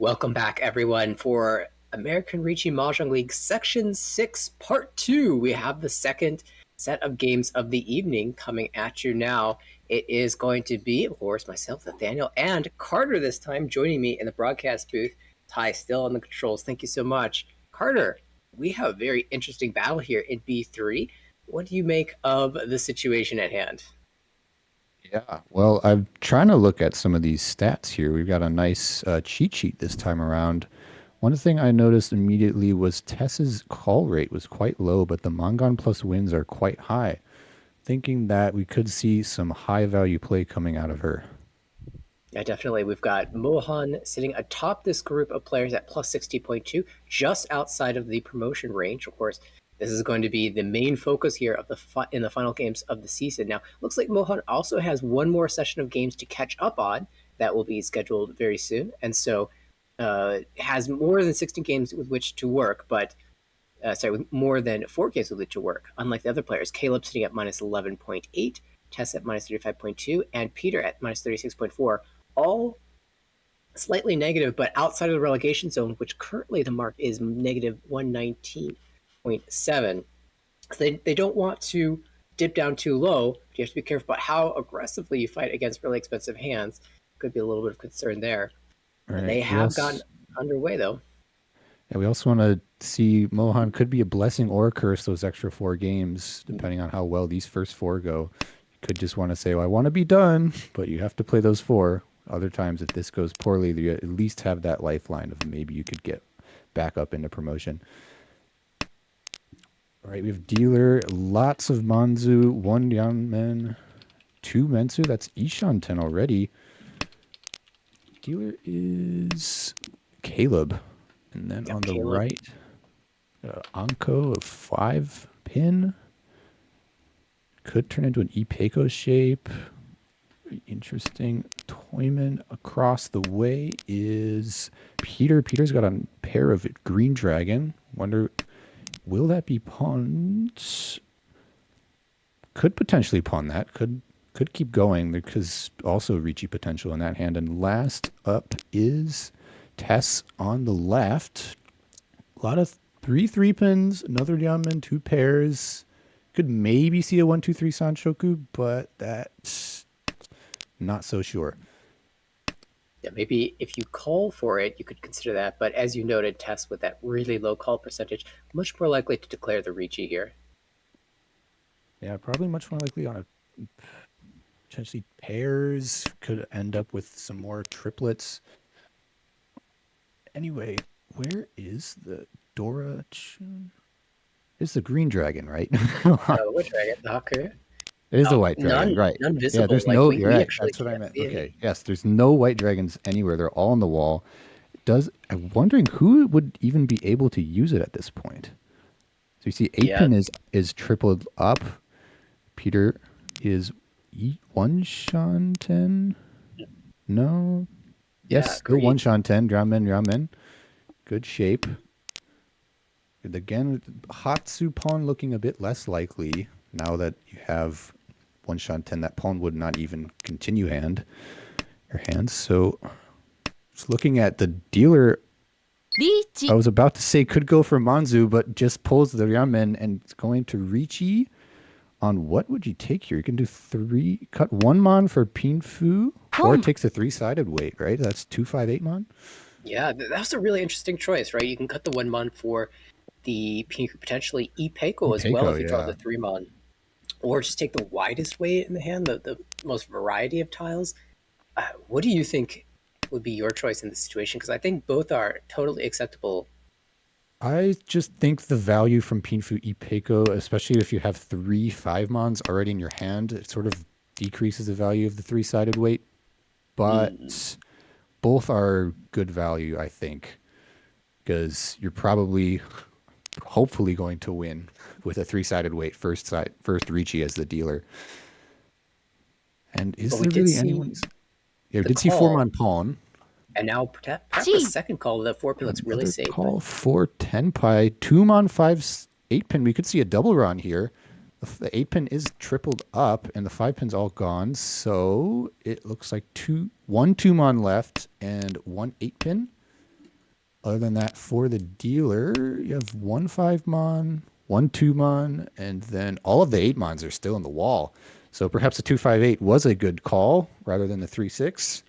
Welcome back, everyone, for American Ricci Mahjong League Section 6, Part 2. We have the second set of games of the evening coming at you now. It is going to be, of course, myself, Nathaniel, and Carter this time joining me in the broadcast booth. Ty still on the controls. Thank you so much. Carter, we have a very interesting battle here in B3. What do you make of the situation at hand? Yeah, well, I'm trying to look at some of these stats here. We've got a nice cheat sheet this time around. One thing I noticed immediately was Tess's call rate was quite low, but the Mongon plus wins are quite high, thinking that we could see some high value play coming out of her. Yeah, definitely. We've got Mohan sitting atop this group of players at plus 60.2, just outside of the promotion range. Of course, this is going to be the main focus here of in the final games of the season. Now, looks like Mohan also has one more session of games to catch up on that will be scheduled very soon, and so has more than 16 games with which to work, but with more than 4 games with which to work. Unlike the other players, Caleb sitting at minus 11.8, Tess at minus 35.2, and Peter at minus 36.4. All slightly negative, but outside of the relegation zone, which currently the mark is negative 119.7. So they don't want to dip down too low. But you have to be careful about how aggressively you fight against really expensive hands. Could be a little bit of concern there. All right. They have gotten underway, though. Yeah, we also want to see Mohan could be a blessing or a curse those extra 4 games, depending on how well these first 4 go. You could just want to say, well, I want to be done, but you have to play those 4. Other times, if this goes poorly, you at least have that lifeline of maybe you could get back up into promotion. All right, we have dealer, lots of Manzu, 1 Yanmen, 2 Mensu. That's Ishan 10 already. Dealer is Caleb. And then on the right, Anko of 5 pin. Could turn into an Ipeko shape. Very interesting. Toyman across the way is Peter. Peter's got a pair of green dragon. Wonder, will that be pawned? Could potentially pawn that. Could keep going because also Ricci potential in that hand. And last up is Tess on the left. A lot of 3 pins, another Yanmen, 2 pairs. Could maybe see a 1-2-3 Sanshoku, but that's not so sure. Yeah, maybe if you call for it, you could consider that. But as you noted, Tess with that really low call percentage, much more likely to declare the Ricci here. Yeah, probably much more likely on a potentially pairs. Could end up with some more triplets. Anyway, where is the Dora? It's the green dragon, right? Which dragon? The Haku? It is a white dragon, right? None visible. Yeah, there's like, no. we You're right. actually That's what I can't meant. see Okay. any. Yes, there's no white dragons anywhere. They're all on the wall. I'm wondering who would even be able to use it at this point. So you see, 8 pin is tripled up. Peter is 1 Shanten. No. Yes, still 1 Shanten. Ramen. Good shape. And again, Hatsu pawn looking a bit less likely now that you have 1 Shanten. That pawn would not even continue your hands. So just looking at the dealer, I was about to say could go for Manzu, but just pulls the Ramen and it's going to Ricci. On what would you take here? You can do 3, cut 1 mon for Pinfu, or it takes a 3-sided weight, right? That's 258 mon. Yeah, that's a really interesting choice, right? You can cut the 1 mon for the Pinfu, potentially Ipeko as well if you draw the 3 mon. Or just take the widest weight in the hand, the most variety of tiles. What do you think would be your choice in this situation? Because I think both are totally acceptable. I just think the value from Pinfu Ipeko, especially if you have 3 5-mons already in your hand, it sort of decreases the value of the 3-sided weight. But both are good value, I think, because you're probably, hopefully, going to win with a 3-sided weight first Ricci as the dealer. And is there really anyone's? Yeah, we did see 4-mon pawn. And now perhaps the second call, the 4-pin looks really safe. Call for 10 pi, 2-mon 5 8-pin. We could see a double run here. The 8-pin is tripled up, and the 5-pin's all gone. So it looks like 1 2-mon left and 1 8-pin. Other than that, for the dealer, you have 1 5 mon, 1 2 mon, and then all of the 8 mons are still in the wall. So perhaps the 2 5 8 was a good call rather than the 3 6.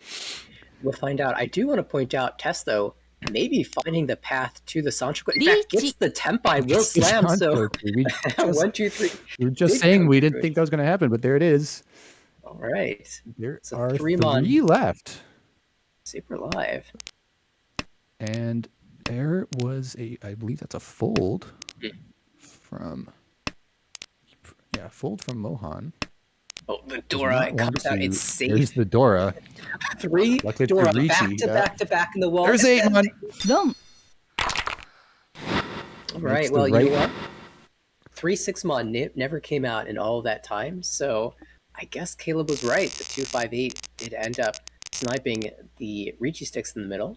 We'll find out. I do want to point out, Test, though, maybe finding the path to the Sanchoku. In fact, gets the Tempai, will slam. So just 1, 2, 3 we were just did saying come we to didn't think that fruition. was going to happen, but there it is. All right. There So are 3 mon, 3 left. super live. And there was I believe that's a fold Hmm. from, fold from Mohan. Oh, the Does Dora, not it want comes out. It's to. safe. There's the Dora. 3 Luckily for Dora back Ricci. to back to back in the wall. There's And 8 then mon. all Makes right. the Well, you know right. what? 3 6 mon never came out in all of that time. So I guess Caleb was right. The 2 5 8 did end up sniping the Ricci sticks in the middle.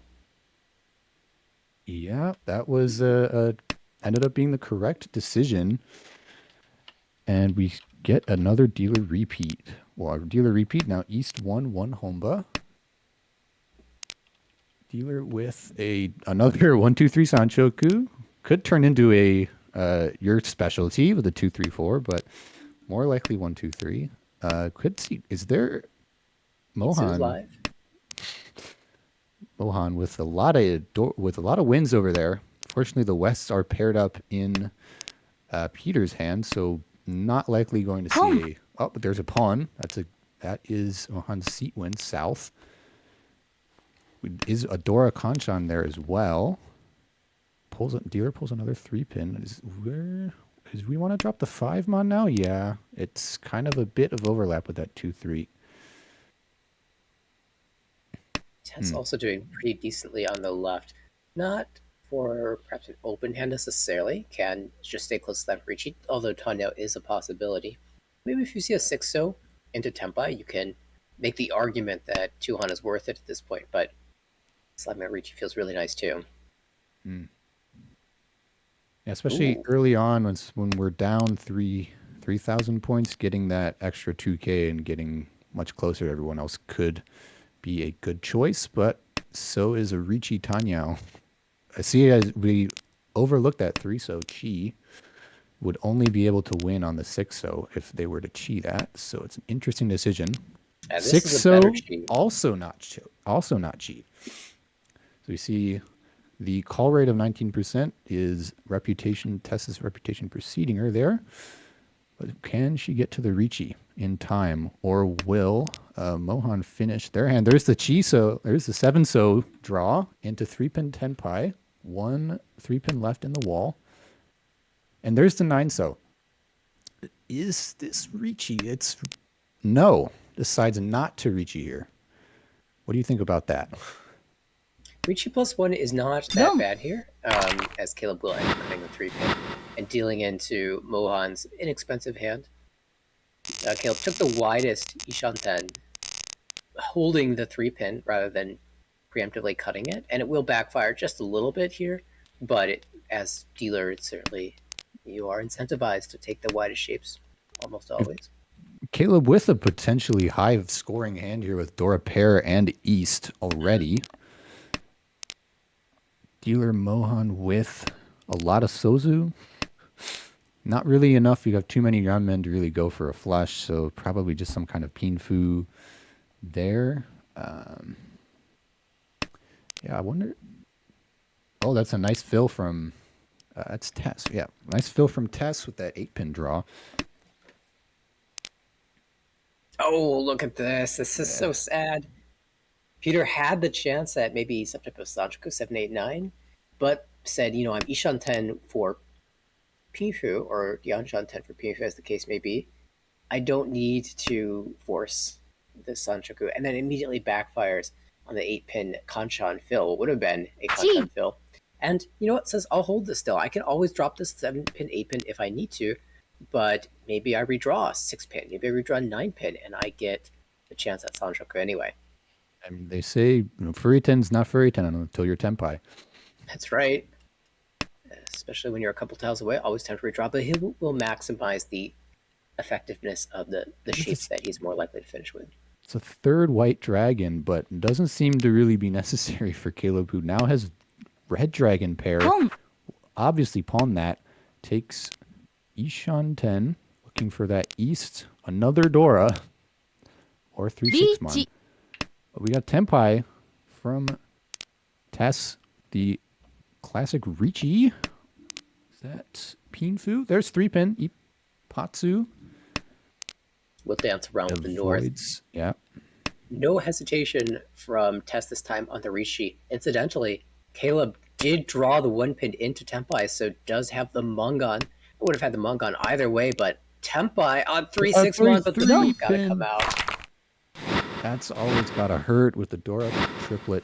Yeah, that was ended up being the correct decision. And we get another dealer repeat. Well, our dealer repeat now East 1 Homba. Dealer with another 1 2 3 Sanchoku. Could turn into your specialty with a 2 3 4, but more likely 1 2 3. Could see. Is there Itsu's Mohan? live. Mohan with a lot of wins over there. Fortunately, the Wests are paired up in Peter's hand, so not likely going to see but there's a pawn. That is Mohan's seat win south. Is Adora Kanchan there as well? Dealer pulls another 3-pin. We want to drop the 5 mon now? Yeah, it's kind of a bit of overlap with that 2 3. Ted's also doing pretty decently on the left. Not for perhaps an open hand necessarily, can just stay close to that Ricci, although Tanya is a possibility. Maybe if you see a 6-0 into Tempai, you can make the argument that Tuhan is worth it at this point, but slamming at Ricci feels really nice too. Yeah, especially early on when we're down 3,000 points, getting that extra 2K and getting much closer to everyone else could be a good choice, but so is a Ricci Tanyao. I see we overlooked that 3-so Chi would only be able to win on the 6-so if they were to Chi that, so it's an interesting decision. 6-so also not Chi. So we see the call rate of 19% is Tessa's reputation preceding her there. But can she get to the Ricci in time, or will Mohan finish their hand? There's the Chi, so there's the 7-so draw into 3-pin Tenpai. 1 3-pin left in the wall. And there's the 9-so. Is this Ricci? No. Decides not to Ricci here. What do you think about that? Ricci +1 is not that bad here, as Caleb will end up cutting the 3-pin and dealing into Mohan's inexpensive hand. Caleb took the widest Ishanten, holding the 3-pin rather than preemptively cutting it, and it will backfire just a little bit here, but as dealer, certainly you are incentivized to take the widest shapes almost always. Caleb with a potentially high scoring hand here with Dora pair and East already. Dealer Mohan with a lot of Sozu. Not really enough. You have too many gunmen to really go for a flush, so probably just some kind of Pinfu there. Yeah, I wonder. Oh, that's a nice fill from. That's Tess. Yeah, nice fill from Tess with that 8-pin draw. Oh, look at this. This is so sad. Peter had the chance at maybe some type of Sanchoku 789, but said, I'm Ishan 10 for Pinfu, or Yanshan 10 for Pinfu, as the case may be. I don't need to force the Sanchoku, and then immediately backfires on the 8-pin Kanchan fill. What would have been a Kanchan fill. And you know what? Says, I'll hold this still. I can always drop this 7-pin, 8-pin if I need to, but maybe I redraw a 6-pin, maybe I redraw a 9-pin, and I get the chance at Sanchoku anyway. I mean, they say Furiten's not Furiten until you're Tenpai. That's right. Especially when you're a couple tiles away, always time to redraw, but he will maximize the effectiveness of the shapes that he's more likely to finish with. It's a third white dragon, but doesn't seem to really be necessary for Caleb, who now has red dragon pair. Obviously pawn that. Takes Ishan 10. Looking for that east. Another Dora. Or 3-6 mon. But we got Tenpai from Tess. The classic Richi. Is that Pinfu? There's 3-pin. Ipatsu. We'll dance around with the north. Yeah. No hesitation from Tess this time on the Rishi. Incidentally, Caleb did draw the 1-pin into Tenpai, so does have the Mungan. I would have had the Mungan either way, but Tenpai on 3-6 mon, but the 3 gotta come out. That's always gotta hurt with the Dora triplet.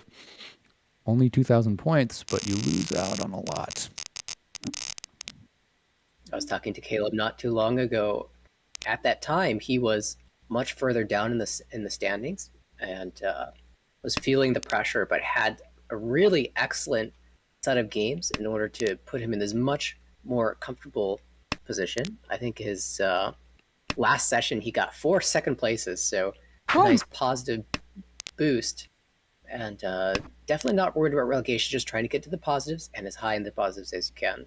Only 2,000 points, but you lose out on a lot. I was talking to Caleb not too long ago. At that time, he was much further down in the standings and was feeling the pressure, but had a really excellent set of games in order to put him in this much more comfortable position. I think his last session he got 4 second places, so a nice positive boost. And definitely not worried about relegation, just trying to get to the positives and as high in the positives as you can.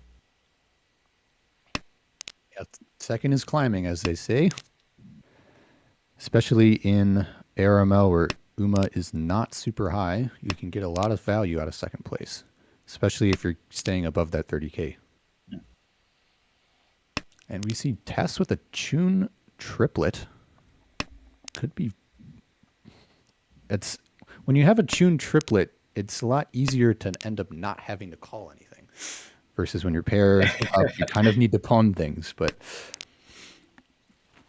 Yeah, second is climbing, as they say. Especially in ARML where UMA is not super high, you can get a lot of value out of second place, especially if you're staying above that 30K. And we see Tess with a Chun triplet. Could be... It's when you have a Chun triplet, it's a lot easier to end up not having to call anything. Versus when you're paired up, you kind of need to pawn things, but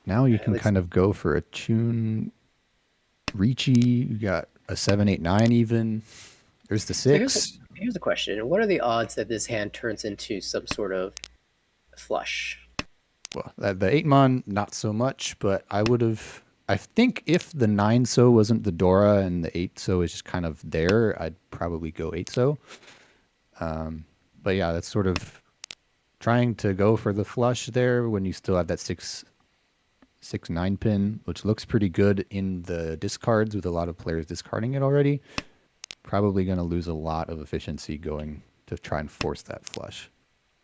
now you can kind of go for a Chun Ricci. You got a 7-8-9 even. There's the 6. Here's the question. What are the odds that this hand turns into some sort of flush? Well, the 8 mon, not so much, but I would have... I think if the 9 so wasn't the Dora and the 8 so is just kind of there, I'd probably go 8 so. But yeah, that's sort of trying to go for the flush there when you still have that 6-9 pin, which looks pretty good in the discards with a lot of players discarding it already. Probably going to lose a lot of efficiency going to try and force that flush.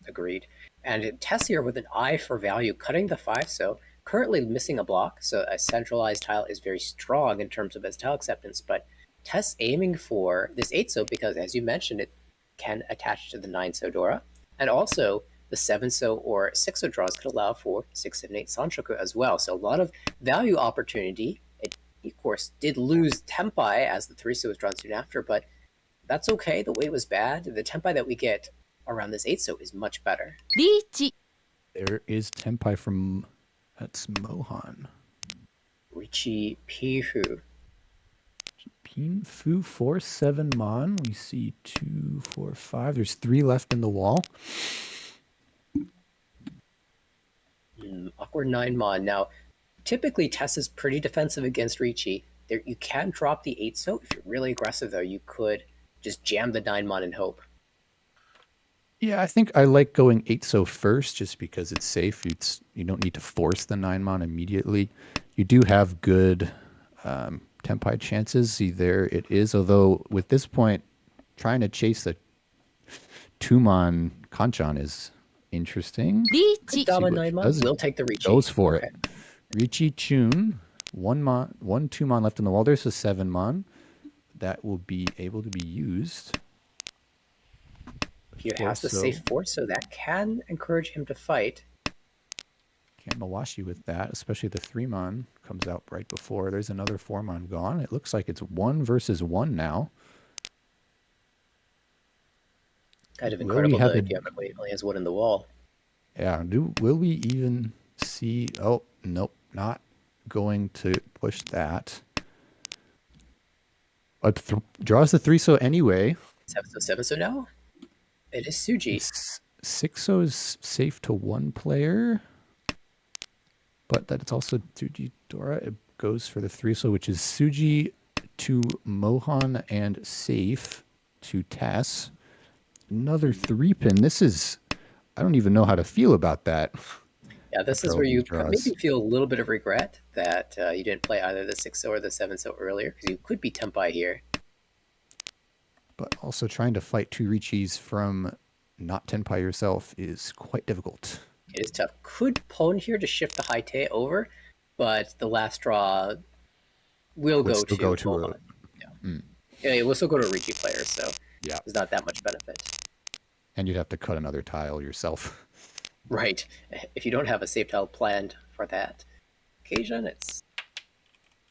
Agreed. And Tess here with an eye for value, cutting the 5 so, currently missing a block, so a centralized tile is very strong in terms of its tile acceptance, but Tess aiming for this 8 so because, as you mentioned, it can attach to the 9 so Dora, and also the 7 so or 6 so draws could allow for 6-7-8 Sanshoku as well, so a lot of value opportunity. It, of course, did lose Tenpai as the 3 so was drawn soon after, but that's okay, the weight was bad. The Tenpai that we get around this 8 so is much better. There is Tenpai from... That's Mohan. Richi Pihu. Pinfu 4-7 mon. We see 2, 4, 5. There's 3 left in the wall. Awkward 9 mon. Now, typically Tess is pretty defensive against Richi. There, you can drop the 8 so. If you're really aggressive, though, you could just jam the 9 mon and hope. Yeah, I think I like going 8 so first just because it's safe. You don't need to force the 9 mon immediately. You do have good Tenpai chances. See, there it is. Although with this point, trying to chase the 2 mon Kanchan is interesting. Dama 9 mon. We'll take the Richi. Goes for it. Richi Chun. 1 2 mon left in the wall. There's a 7 mon. That will be able to be used. He has the safe 4, so that can encourage him to fight. Can't Mawashi with that, especially the 3 mon comes out right before. There's another 4 mon gone. It looks like it's 1 versus 1 now. Kind of incredible that he only has 1 in the wall. Yeah, will we even see... Oh, nope, not going to push that. But draws the 3 so anyway. 7 so now? It is Suji. 6 so is safe to 1 player. But that's also Suji Dora. It goes for the 3 so, which is Suji to Mohan and safe to Tess. Another 3 pin. This is... I don't even know how to feel about that. Yeah, this is where you maybe feel a little bit of regret that you didn't play either the 6 so or the 7 so earlier, because you could be Tenpai here. But also trying to fight two Richis from not Tenpai yourself is quite difficult. It is tough. Could pawn here to shift the high te over, but the last draw will Would go still to go to Mohan. a... Yeah. Yeah, it will still go to a Ricci player, so Yeah. there's not that much benefit. And you'd have to cut another tile yourself. Right. If you don't have a safe tile planned for that occasion, it's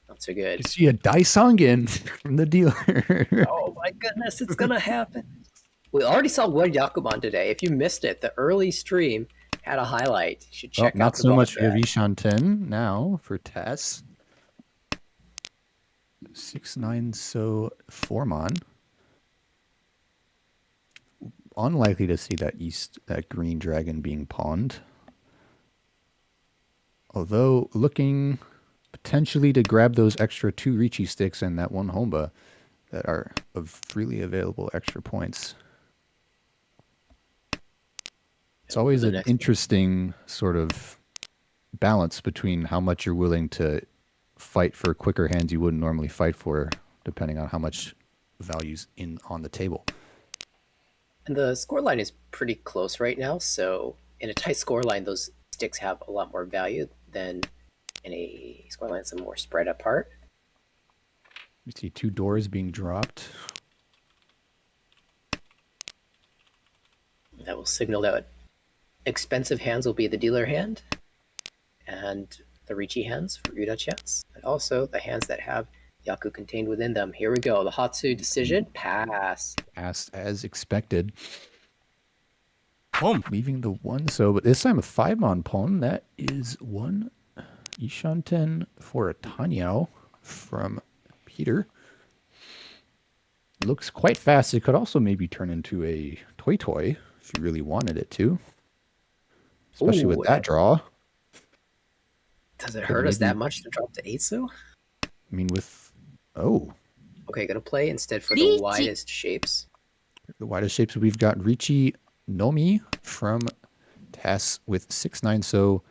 not so good. You see a Daisongen from the dealer. Oh my goodness, it's gonna happen. We already saw one Yakuman today. If you missed it, the early stream had a highlight. You should Well, check not out the so much for broadcast. Vishanten now for Tess. 6-9 so Formon. Unlikely to see that green dragon being pawned. Although looking potentially to grab those extra 2 Ricci sticks and that 1 Homba that are of freely available extra points. It's always an interesting sort of balance between how much you're willing to fight for quicker hands you wouldn't normally fight for, depending on how much value's on the table. And the scoreline is pretty close right now, so in a tight scoreline, those sticks have a lot more value than in a scoreline that's more spread apart. You see 2 doors being dropped. That will signal that expensive hands will be the dealer hand, and the Ricci hands for Uda chance, and also the hands that have Yaku contained within them. Here we go. The Hatsu decision. Pass. Passed as expected. Boom. Leaving the 1 so, but this time a 5-mon pawn. That is 1 Ishanten for a Tanyao from Peter. Looks quite fast. It could also maybe turn into a Toy if you really wanted it to. Especially with that draw. Does it hurt us that much to drop the 8-so? I mean, with... Oh. Okay, gonna play instead for the widest shapes. The widest shapes, we've got Ricci Nomi from Tess with 6-9. So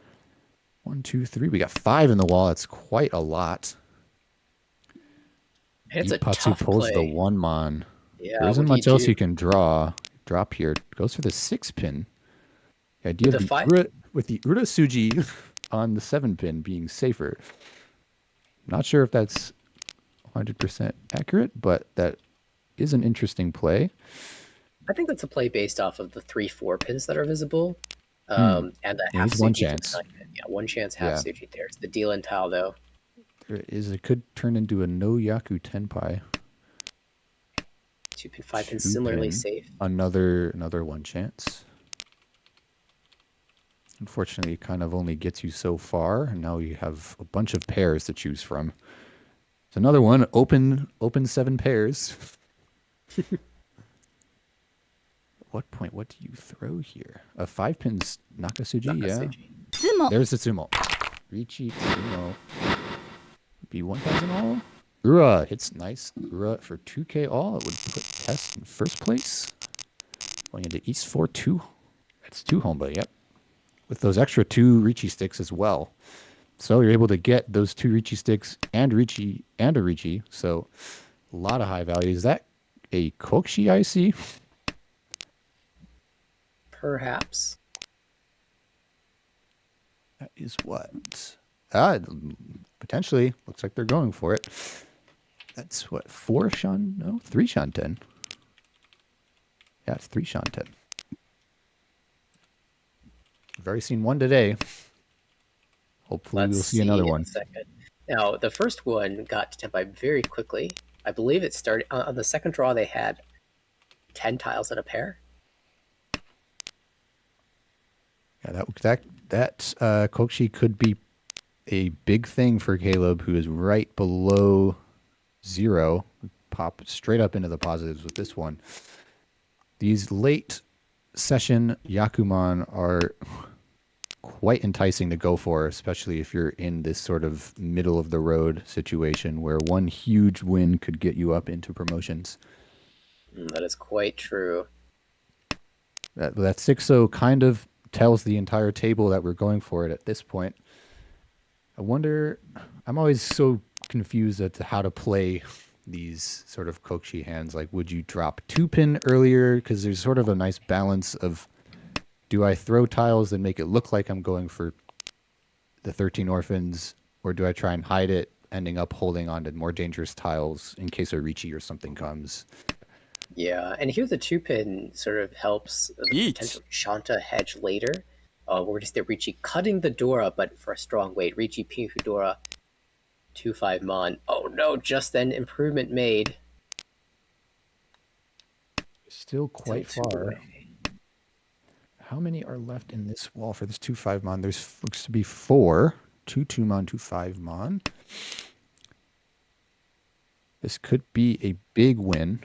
1, 2, 3. We got 5 in the wall. That's quite a lot. It's a Ipatsu tough pulls play. the 1-mon. Yeah, there isn't much else you can drop here. Goes for the 6-pin. The idea of with the Ura Suji on the 7-pin being safer. Not sure if that's 100% accurate, but that is an interesting play. I think that's a play based off of the 3-4 pins that are visible. And the half Suji 1 chance. Yeah, 1 chance half Suji. There's the deal and tile though. There is, it could turn into a no Yaku Tenpai. 2-pin, 5-pin, similarly safe. Another 1 chance. Unfortunately, it kind of only gets you so far, and now you have a bunch of pairs to choose from. It's another one, open 7 pairs. At what point, what do you throw here? A 5-pin's Nakasuji, yeah. There's the Tsumo. Ricci Tsumo. Be 1,000 all. Ura hits nice. Ura for 2k all. It would put Tess in first place. Going into East 4-2. That's 2 Homba, yep. With those extra 2 Ricci sticks as well. So you're able to get those 2 Ricci sticks and Ricci and a Ricci. So a lot of high value. Is that a Kokshi I see? Perhaps. That is what? Potentially. Looks like they're going for it. That's what? 3 Shanten. Yeah, it's 3 Shanten. We've already seen one today. Hopefully we'll see another one. Now, the first one got to Tenpai very quickly. I believe it started on the second draw. They had 10 tiles in a pair. Yeah, that Kokshi could be a big thing for Caleb, who is right below 0. Pop straight up into the positives with this one. These late session Yakuman are quite enticing to go for, especially if you're in this sort of middle of the road situation where one huge win could get you up into promotions. That is quite true. That 6-0 kind of tells the entire table that we're going for it at this point. I wonder, I'm always so confused as to how to play these sort of Kokshi hands. Like, would you drop 2-pin earlier? Because there's sort of a nice balance of, do I throw tiles that make it look like I'm going for the 13 orphans, or do I try and hide it, ending up holding on to more dangerous tiles in case a Ricci or something comes? Yeah, and here the 2-pin sort of helps the Yeet. potential Shanta hedge later. We're just there Ricci cutting the Dora, but for a strong weight. Ricci Pingu Dora, 2/5 Mon. Oh no, just then improvement made. Still Still quite 2 far. away. How many are left in this wall for this 2/5 Mon? There's looks to be 4. 2 Mon, 2/5 Mon. This could be a big win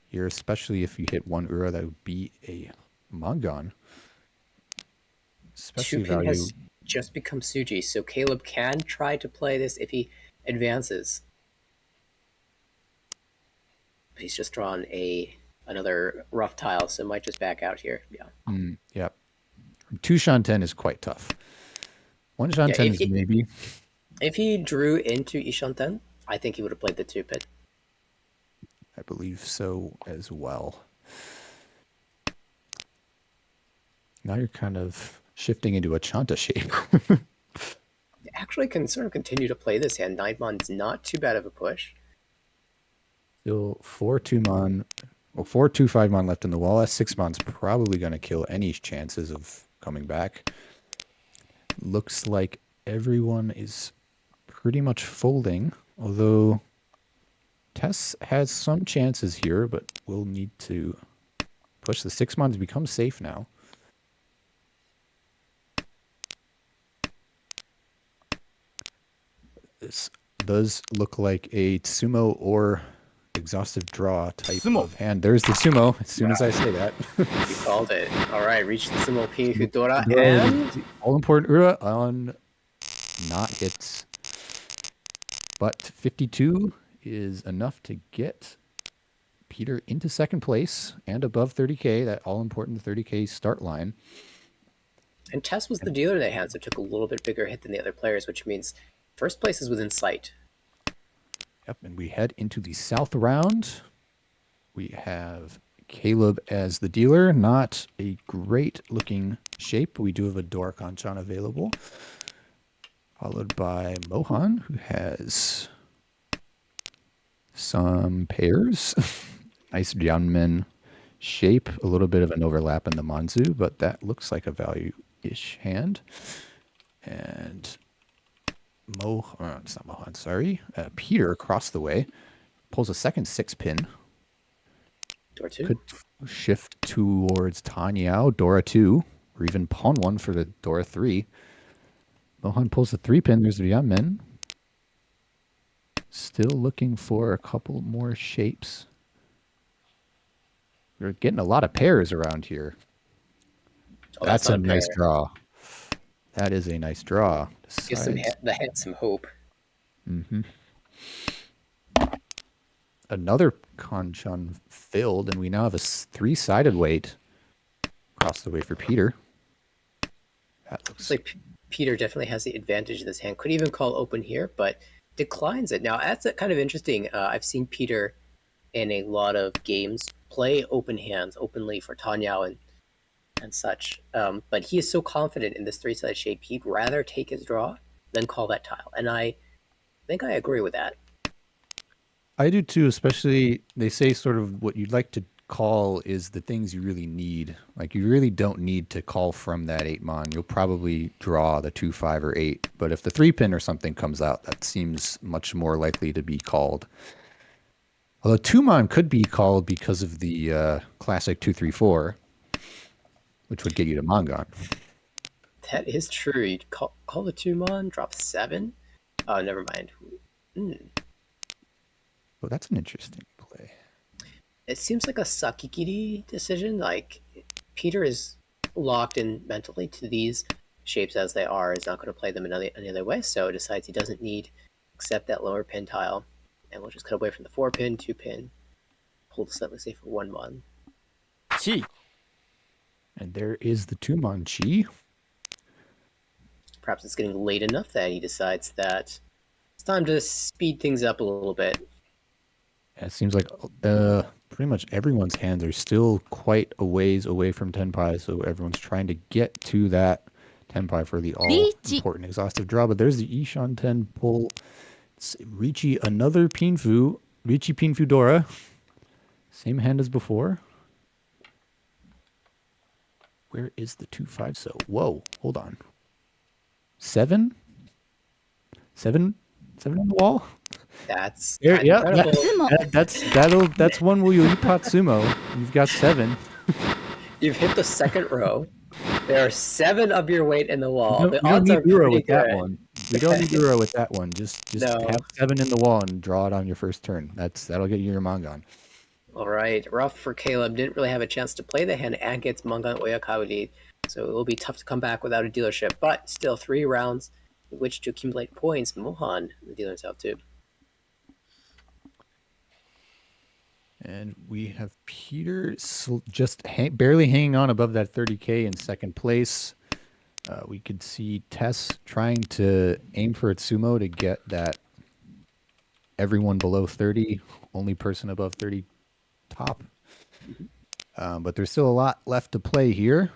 here, especially if you hit 1 Ura. That would be a Mongon. Especially 2-pin value. has just become Suji, so Caleb can try to play this if he advances. But he's just drawn another rough tile, so might just back out here. Yeah. Yeah. 2 Shanten is quite tough. 1 Shanten is maybe. If he drew into Ishanten, I think he would have played the 2-pin. I believe so as well. Now you're kind of shifting into a Chanta shape. Actually can sort of continue to play this hand. 9 Mon's not too bad of a push. Still 4 2-Mon. Well, 4 2/5 Mon left in the wall. That 6 Mon's probably going to kill any chances of coming back. Looks like everyone is pretty much folding, although Tess has some chances here, but we'll need to push. The 6 Mon to become safe now. This does look like a Sumo or exhaustive draw type of hand. There's the Sumo, as soon as I say that. You called it. All right, reach the Sumo Pingu Dora, and all-important Ura on not hits. But 52 is enough to get Peter into second place and above 30K, that all-important 30K start line. And Tess was the dealer in that hand, so took a little bit bigger hit than the other players, which means first place is within sight. Yep, and we head into the south round. We have Caleb as the dealer. Not a great-looking shape. We do have a Dora Kanchan available. Followed by Mohan, who has some pairs. Nice Jianmen shape. A little bit of an overlap in the Manzu, but that looks like a value-ish hand. And it's not Mohan, sorry. Peter across the way pulls a second 6-pin. Dora 2. Could shift towards Tanyao, Dora 2, or even pawn 1 for the Dora 3. Mohan pulls a 3-pin. There's Vietmen. Still looking for a couple more shapes. We're getting a lot of pairs around here. Oh, that's a nice draw. That is a nice draw. Gives the hand some hope. Mm-hmm. Another Kanchan filled, and we now have a 3-sided weight across the way for Peter. That looks like Peter definitely has the advantage in this hand. Could even call open here, but declines it. Now, that's kind of interesting. I've seen Peter in a lot of games play open hands openly for Tanyao and such. But he is so confident in this 3-sided shape, he'd rather take his draw than call that tile. And I think I agree with that. I do too, especially they say sort of what you'd like to call is the things you really need. Like you really don't need to call from that 8 Mon. You'll probably draw the 2, 5, or 8. But if the 3-pin or something comes out, that seems much more likely to be called. Although 2 Mon could be called because of the classic 2, 3, 4, which would get you to Mongon. That is true. You'd call the 2 Mon, drop 7. Oh, never mind. Oh, that's an interesting play. It seems like a Sakikiri decision. Like, Peter is locked in mentally to these shapes as they are. Is not going to play them in any other way, so decides he doesn't need except that lower pin tile. And we'll just cut away from the 4-pin, 2-pin, hold slightly safe for 1 Mon. Chi. And there is the 2 Mon Chi. Perhaps it's getting late enough that he decides that It's time to speed things up a little bit. It seems like pretty much everyone's hands are still quite a ways away from Tenpai, so everyone's trying to get to that Tenpai for the all-important exhaustive draw. But there's the Ishan Ten pull. It's Richi, another Pinfu. Richi Pinfu Dora. Same hand as before. Where is the 2-5 so? Whoa, hold on. 7? 7? 7 on the wall? That's There, yeah, incredible. that's one where you Patsumo. You've got 7. You've hit the second row. There are 7 of your weight in the wall. The We don't odds need are Uro pretty with that good. one. We don't need Uro with that one. Just No. have 7 in the wall and draw it on your first turn. That'll get you your Mangan. All right. Rough for Caleb. Didn't really have a chance to play the hand and gets Mangan Oyakawari. So it will be tough to come back without a dealership. But still 3 rounds in which to accumulate points. Mohan, the dealer himself too. And we have Peter just barely hanging on above that 30K in second place. We could see Tess trying to aim for its sumo to get that everyone below 30, only person above 30 top. But there's still a lot left to play here.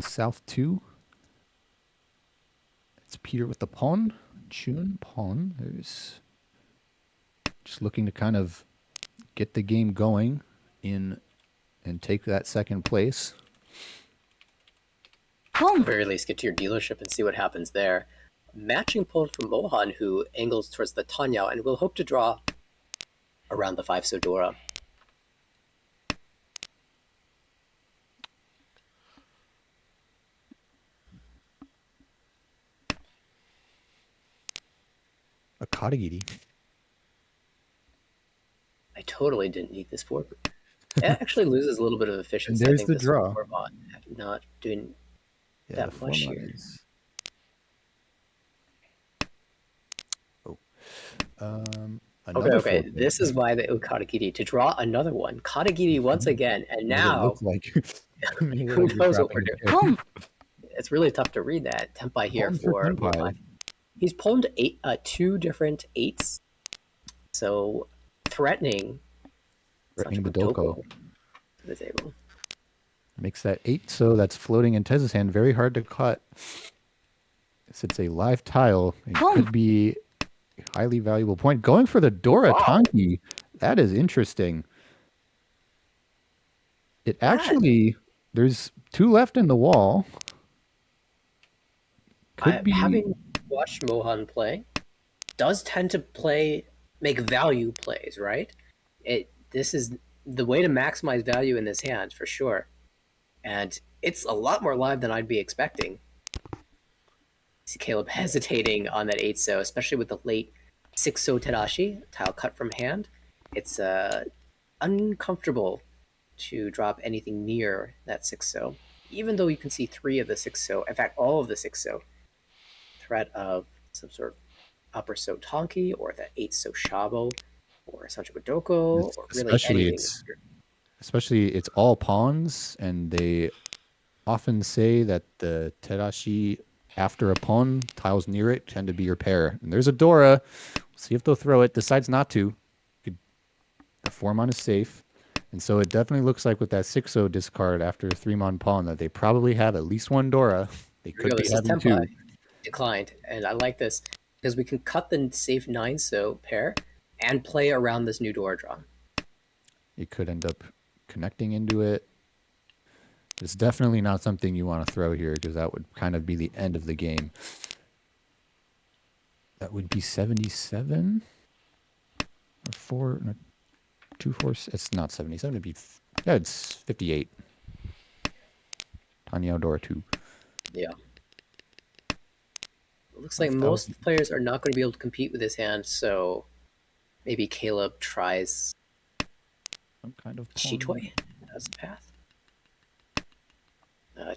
South 2. It's Peter with the pawn. Chun pawn. There's just looking to kind of get the game going in and take that second place. At the very least, get to your dealership and see what happens there. Matching pulled from Mohan, who angles towards the Tanyao and will hope to draw around the 5 Sodora. A Katagiri. I totally didn't need this forward. It actually loses a little bit of efficiency. And there's I think the this draw. Not doing Yeah, that much here. Okay. This is why the Katagiri to draw another one. Katagiri once again, and now like who knows what we're doing? It's really tough to read that Tenpai here for Mohan. He's pulled 2 different 8s, so threatening the Doko to the table. Makes that 8, so that's floating in Tez's hand. Very hard to cut. It's a live tile. It could be a highly valuable point. Going for the Dora Tanki. That is interesting. It actually, there's 2 left in the wall. Having watched Mohan play, does tend to make value plays, right? This is the way to maximize value in this hand for sure, and it's a lot more live than I'd be expecting. See Caleb hesitating on that 8 so, especially with the late 6 so Terashi tile cut from hand. It's uncomfortable to drop anything near that 6 so, even though you can see 3 of the 6 so, in fact all of the 6 so. Threat of some sort of upper so Tonki or the 8 so Shabo or Sancho Doko or really anything. Especially it's all pawns, and they often say that the Terashi after a pawn, tiles near it tend to be your pair. And there's a Dora. See if they'll throw it. Decides not to. The 4-mon is safe. And so it definitely looks like with that 6-0 discard after a 3-mon pawn that they probably have at least 1 Dora. They could be having 2. Declined, and I like this because we can cut the safe 9 so pair and play around this new Dora draw. It could end up connecting into it. It's definitely not something you want to throw here because that would kind of be the end of the game. That would be 77 or 2 4. It's not 77. It'd be it's 58. Tanya Dora 2. Yeah. It looks like most players are not going to be able to compete with this hand, so maybe Caleb tries some kind of Shitoi as a path.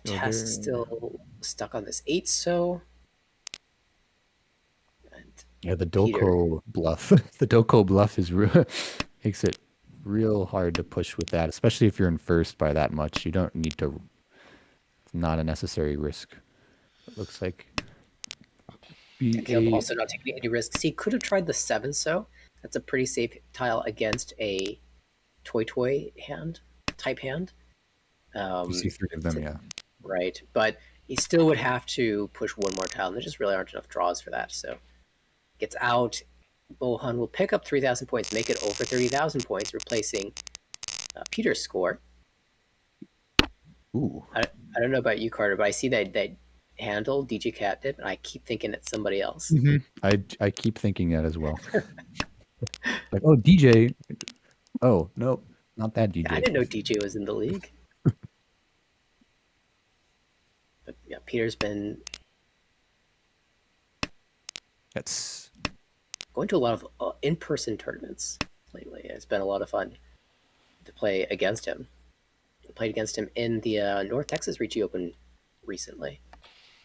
Tess still stuck on this 8 so. Yeah, the Doko bluff. The Doko bluff makes it real hard to push with that, especially if you're in first by that much. You don't need to. It's not a necessary risk. It looks like be Caleb a also not taking any risks. He could have tried the 7 so. That's a pretty safe tile against a toy hand type hand. you see three of them, To, yeah. right, but he still would have to push one more tile, and there just really aren't enough draws for that. So gets out. Bohan will pick up 3,000 points, make it over 30,000 points, replacing Peter's score. Ooh. I don't know about you, Carter, but I see that handle DJ Cat did, and I keep thinking it's somebody else. Mm-hmm. I keep thinking that as well. Like, oh, DJ. Oh, no, not that I DJ. didn't know DJ was in the league. But yeah, Peter's been That's going to a lot of in-person tournaments lately. It's been a lot of fun to play against him. I played against him in the North Texas Ricci Open recently.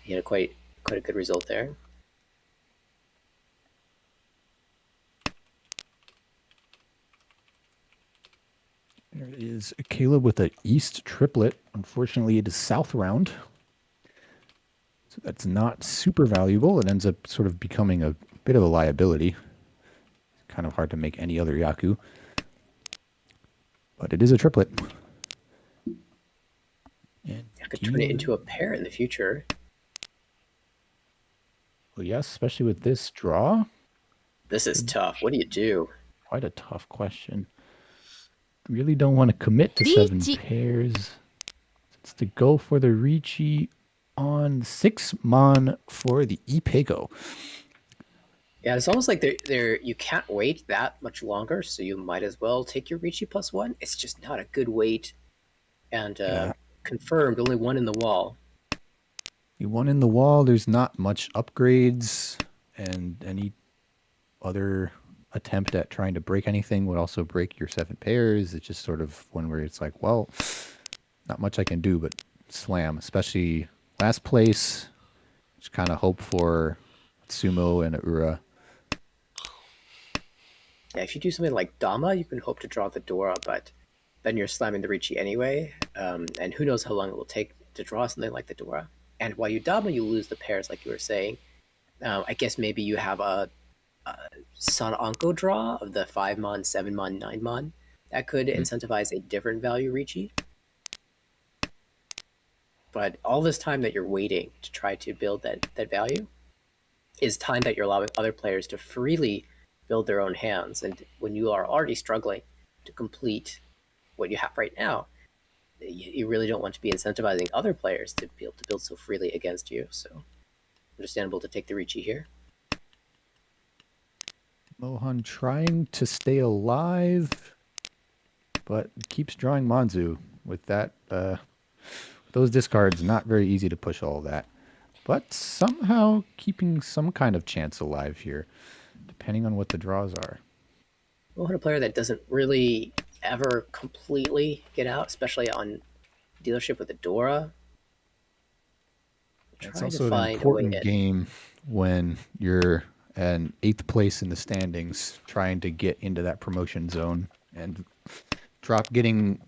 He had quite a good result there. there is Caleb with an East triplet. Unfortunately, it is South round. So that's not super valuable. It ends up sort of becoming a bit of a liability. It's kind of hard to make any other Yaku. But it is a triplet. And I could turn it dealer. into a pair in the future. Well, yes, especially with this draw. This is tough. What do you do? Quite a tough question. Really don't want to commit to 7 pairs. It's to go for the Ricci on 6 Mon for the Ipego. Yeah, it's almost like you can't wait that much longer, so you might as well take your Ricci +1. It's just not a good wait, and Yeah. confirmed only one in the wall. The one in the wall, there's not much upgrades, and any other attempt at trying to break anything would also break your 7 pairs. It's just sort of one where it's like, well, not much I can do but slam, especially last place. Just kind of hope for Sumo and Ura. Yeah, if you do something like Dama, you can hope to draw the Dora, but then you're slamming the Ricci anyway, and who knows how long it will take to draw something like the Dora. And while you Dama, you lose the pairs, like you were saying. I guess maybe you have a San Anko draw of the 5 mon, 7 mon, 9 mon. That could incentivize a different value Ricci. But all this time that you're waiting to try to build that value is time that you're allowing other players to freely build their own hands. And when you are already struggling to complete what you have right now, you really don't want to be incentivizing other players to be able to build so freely against you. So understandable to take the Ricci here. Mohan trying to stay alive, but keeps drawing Manzu. With that, those discards, not very easy to push all that. But somehow keeping some kind of chance alive here, depending on what the draws are. Well, a player that doesn't really ever completely get out, especially on dealership with the Dora. It's Try to also an find a way important in. game when you're an 8th place in the standings, trying to get into that promotion zone and getting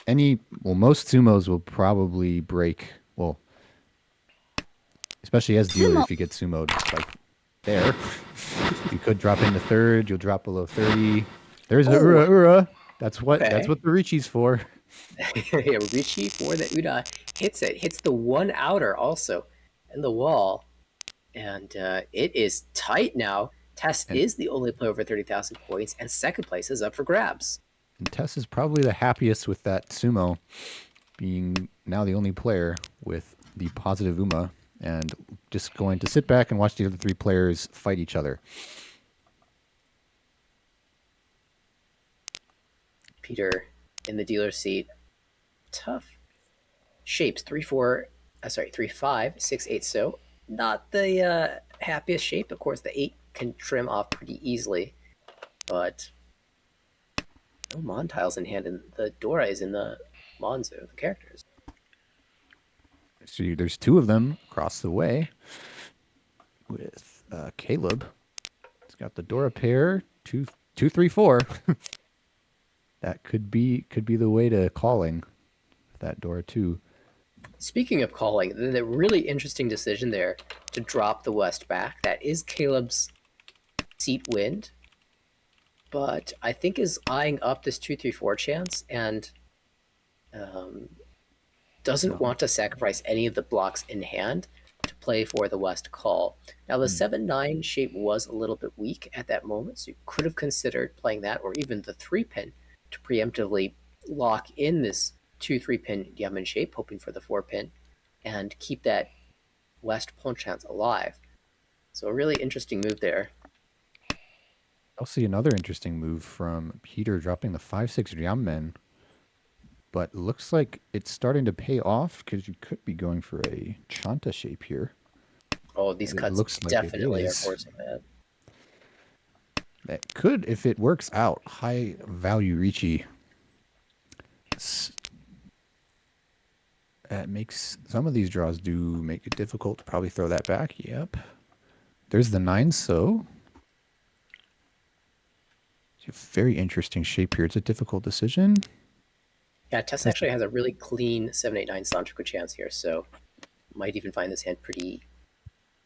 any. Well, most sumos will probably break. Well, especially as dealer, if you get sumoed like there, you could drop into 3rd. You'll drop below 30. There's the Oh, Ura. That's what okay. the Ricci's for. Yeah, Ricci for the Uda hits the one outer also in the wall, and it is tight now. Tess And is the only player over 30,000 points, and second place is up for grabs. and Tess is probably the happiest with that sumo being now the only player with the positive Uma and just going to sit back and watch the other 3 players fight each other. Peter in the dealer seat. Tough shapes 3-4, 3-5, 6-8. So not the happiest shape. Of course, the 8 can trim off pretty easily, but no Mon tiles in hand, and the Dora is in the Monzo, the characters. So there's 2 of them across the way with Caleb. He's got the Dora pair, 2, 2, 3, 4. That could be the way to calling that Dora 2. Speaking of calling, the really interesting decision there to drop the West back. That is Caleb's seat wind, but I think is eyeing up this 2-3-4 chance and um, doesn't No. want to sacrifice any of the blocks in hand to play for the West call. Now, the Hmm. 7-9 shape was a little bit weak at that moment, so you could have considered playing that or even the 3 pin to preemptively lock in this 2-3 pin Yemen shape, hoping for the 4 pin, and keep that West pawn chance alive. So, a really interesting move there. I'll see another interesting move from Peter dropping the 5-6 Jianmen, but looks like it's starting to pay off because you could be going for a Chanta shape here. Oh, these And it cuts looks like it definitely are is. forcing that. That could, if it works out, high value Ricci. That makes some of these draws do make it difficult to probably throw that back. Yep. There's the 9, so it's a very interesting shape here. It's a difficult decision. Yeah, Tess actually has a really clean 7-8-9 Santrico chance here, so might even find this hand pretty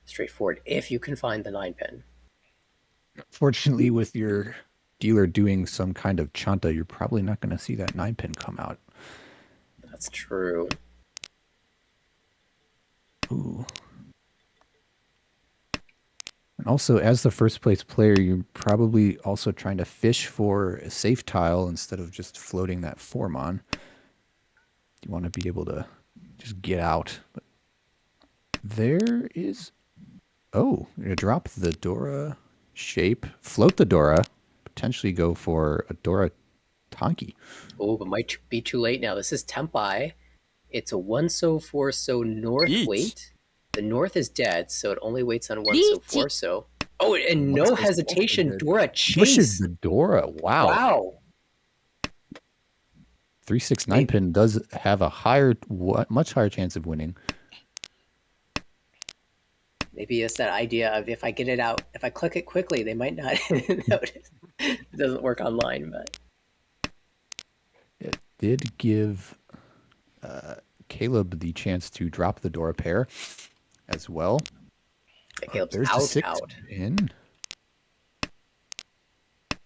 straightforward if you can find the 9 pin. Fortunately, with your dealer doing some kind of Chanta, you're probably not going to see that 9 pin come out. That's true. Ooh. And also, as the first place player, you're probably also trying to fish for a safe tile instead of just floating that form on. You want to be able to just get out. But there is... Oh, you're going to drop the Dora shape, float the Dora, potentially go for a Dora Tonki. Oh, but might be too late now. This is Tempai. It's a 1-so 4-so north Eat. wait. The north is dead, so it only waits on 1-so 4. So, oh, and no hesitation, Dora Pushes chase. the Dora. Wow. Wow. 3-6-9 pin does have a higher, much higher chance of winning. Maybe it's that idea of if I get it out, if I click it quickly, they might not notice. It doesn't work online, but It did give Caleb the chance to drop the Dora pair as well. Caleb's There's the 6 out. pin.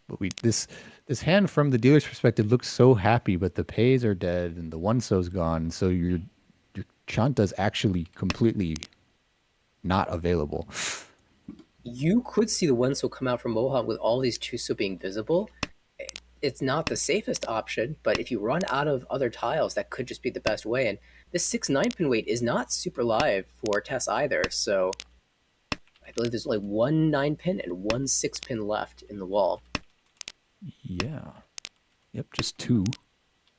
But this hand from the dealer's perspective looks so happy, but the pays are dead and the 1-so's gone, so your Chanta's actually completely not available. You could see the 1-so come out from Mohan with all these 2-so being visible. It's not the safest option, but if you run out of other tiles, that could just be the best way. And this 6-9 pin wait is not super live for Tess either, so I believe there's only one 9 pin and one 6 pin left in the wall. Yeah. Yep, just two.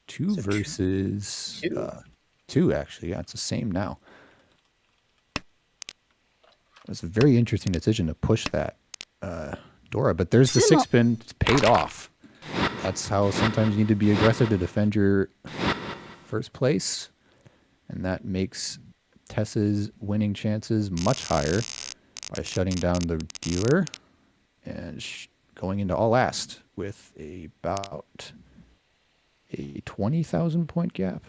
Two So versus two. two, actually. Yeah, it's the same now. It's a very interesting decision to push that Dora, but there's the 6 pin. It's paid off. That's how sometimes you need to be aggressive to defend your first place, and that makes Tess's winning chances much higher by shutting down the dealer and going into all last with about a 20,000 point gap,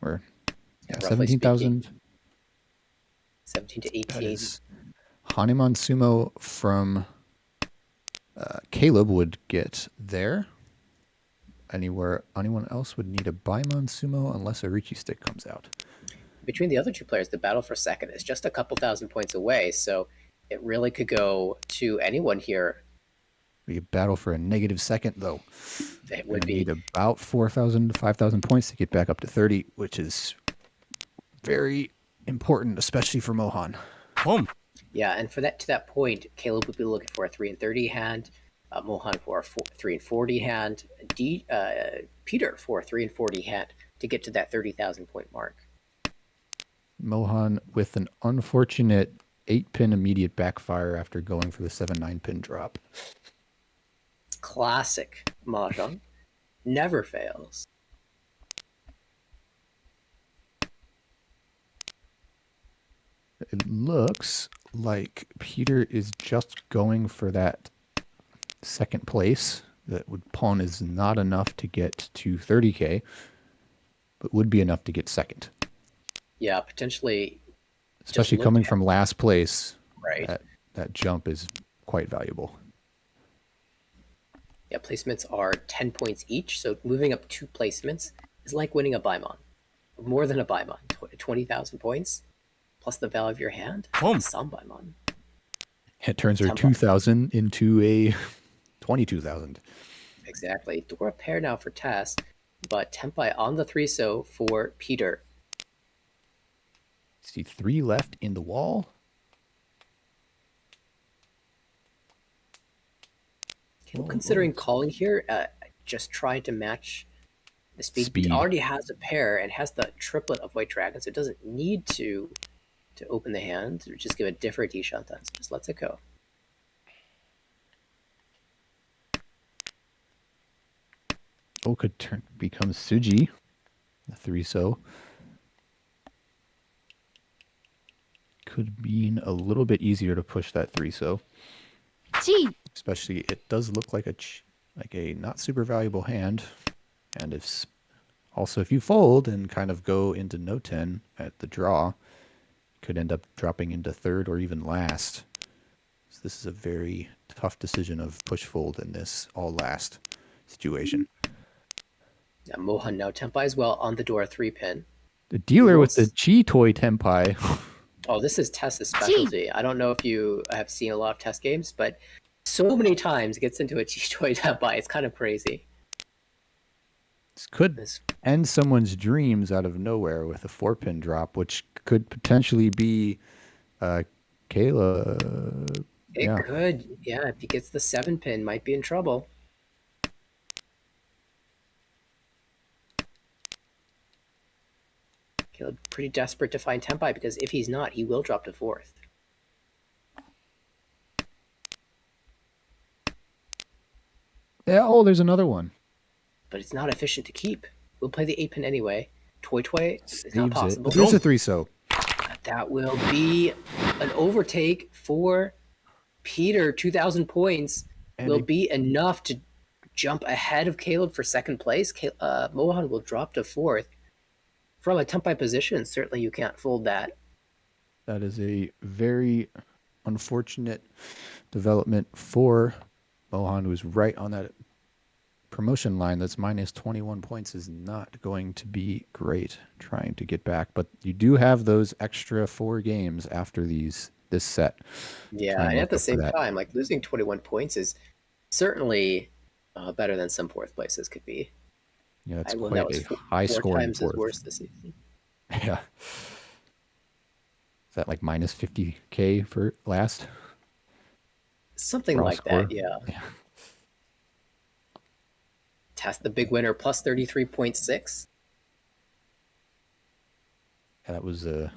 or Yeah, 17,000. 17 to 18. That is Hanuman Sumo from Caleb would get there. Anyone else would need a Baimon Sumo unless a Ricci stick comes out. Between the other two players, the battle for second is just a couple thousand points away, so it really could go to anyone here. We battle for a negative second, though. It would be need about 4,000 to 5,000 points to get back up to 30, which is very important, especially for Mohan. Boom. Yeah, and for that to that point, Caleb would be looking for a 3-30 hand, Mohan for a 3-40 hand, Peter for a 3-40 hand to get to that 30,000 point mark. Mohan with an unfortunate 8-pin immediate backfire after going for the 7-9 pin drop. Classic Mahjong. Never fails. It looks like Peter is just going for that second place. That pawn is not enough to get to 30K, but would be enough to get second. Yeah, potentially just Especially look coming at from last place, right. that jump is quite valuable. Yeah, placements are 10 points each, so moving up 2 placements is like winning a Baimon. More than a Baimon. 20,000 points plus the value of your hand. A Sambaimon. It turns her Tempa. 2,000 into a 22,000. Exactly. Dora pair now for Tess, but Tempai on the 3 so for Peter. See 3 left in the wall. Caleb considering calling here, just trying to match the speed. He Speed. already has a pair and has the triplet of white dragons, so it doesn't need to open the hand or just give a different Ishantan. So just lets it go. Could turn becomes Suji, the 3 so. Could be a little bit easier to push that 3 so. Especially it does look like a not super valuable hand. And if also if you fold and kind of go into no 10 at the draw, could end up dropping into third or even last. So this is a very tough decision of push fold in this all last situation. Yeah, Mohan now Tempai as well on the door 3-pin. The dealer with the Chi Toy Tempai. Oh, this is Tess's specialty. I don't know if you have seen a lot of Tess games, but so many times gets into a Chi Toy Tempai. It's kind of crazy. This could end someone's dreams out of nowhere with a 4-pin drop, which could potentially be Kayla. It could. Yeah, if he gets the 7-pin, might be in trouble. Caleb pretty desperate to find Tempai because if he's not, he will drop to 4th. Yeah, oh, there's another one. But it's not efficient to keep. We'll play the 8-pin anyway. Toy Toy is not possible. But there's a 3 so. That will be an overtake for Peter. 2,000 points will be enough to jump ahead of Caleb for second place. Mohan will drop to 4th. From a Tempai position, certainly you can't fold that. That is a very unfortunate development for Mohan, who's right on that promotion line. That's minus 21 points is not going to be great trying to get back. But you do have those extra 4 games after this set. Yeah, and at the same time, like losing 21 points is certainly better than some 4th places could be. Yeah, it's quite a high scoring 4 times 4th. as worse this season. Yeah. Is that like minus 50K for last? Something like that, yeah. Test the big winner, plus 33.6. Yeah, that was a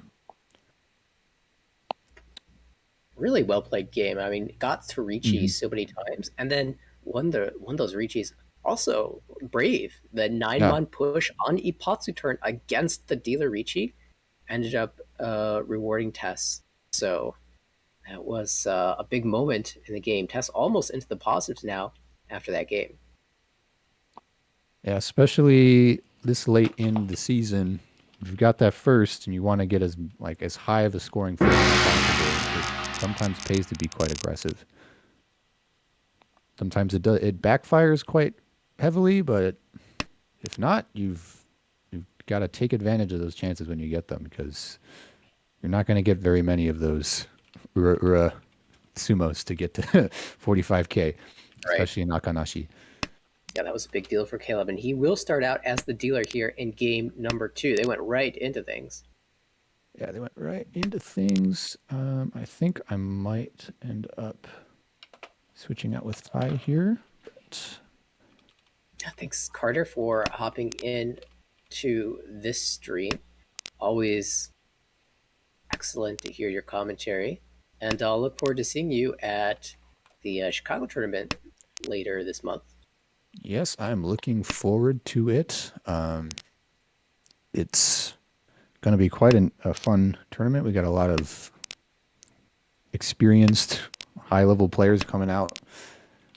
really well played game. I mean, got to Ricci so many times, and then won those Riccis. Also, brave. The 9-mon push on Ipatsu turn against the dealer Ricci ended up rewarding Tess. So that was a big moment in the game. Tess almost into the positives now after that game. Yeah, especially this late in the season. If you've got that first and you want to get as high of a scoring first as possible, it sometimes pays to be quite aggressive. Sometimes it backfires quite heavily, but if not, you've got to take advantage of those chances when you get them, because you're not going to get very many of those sumos to get to 45K, especially in Akanashi. Yeah, that was a big deal for Caleb, and he will start out as the dealer here in game number 2. They went right into things. Yeah, they went right into things. I think I might end up switching out with Ty here. But thanks, Carter, for hopping in to this stream. Always excellent to hear your commentary. And I'll look forward to seeing you at the Chicago tournament later this month. Yes, I'm looking forward to it. It's going to be quite a fun tournament. We got a lot of experienced high-level players coming out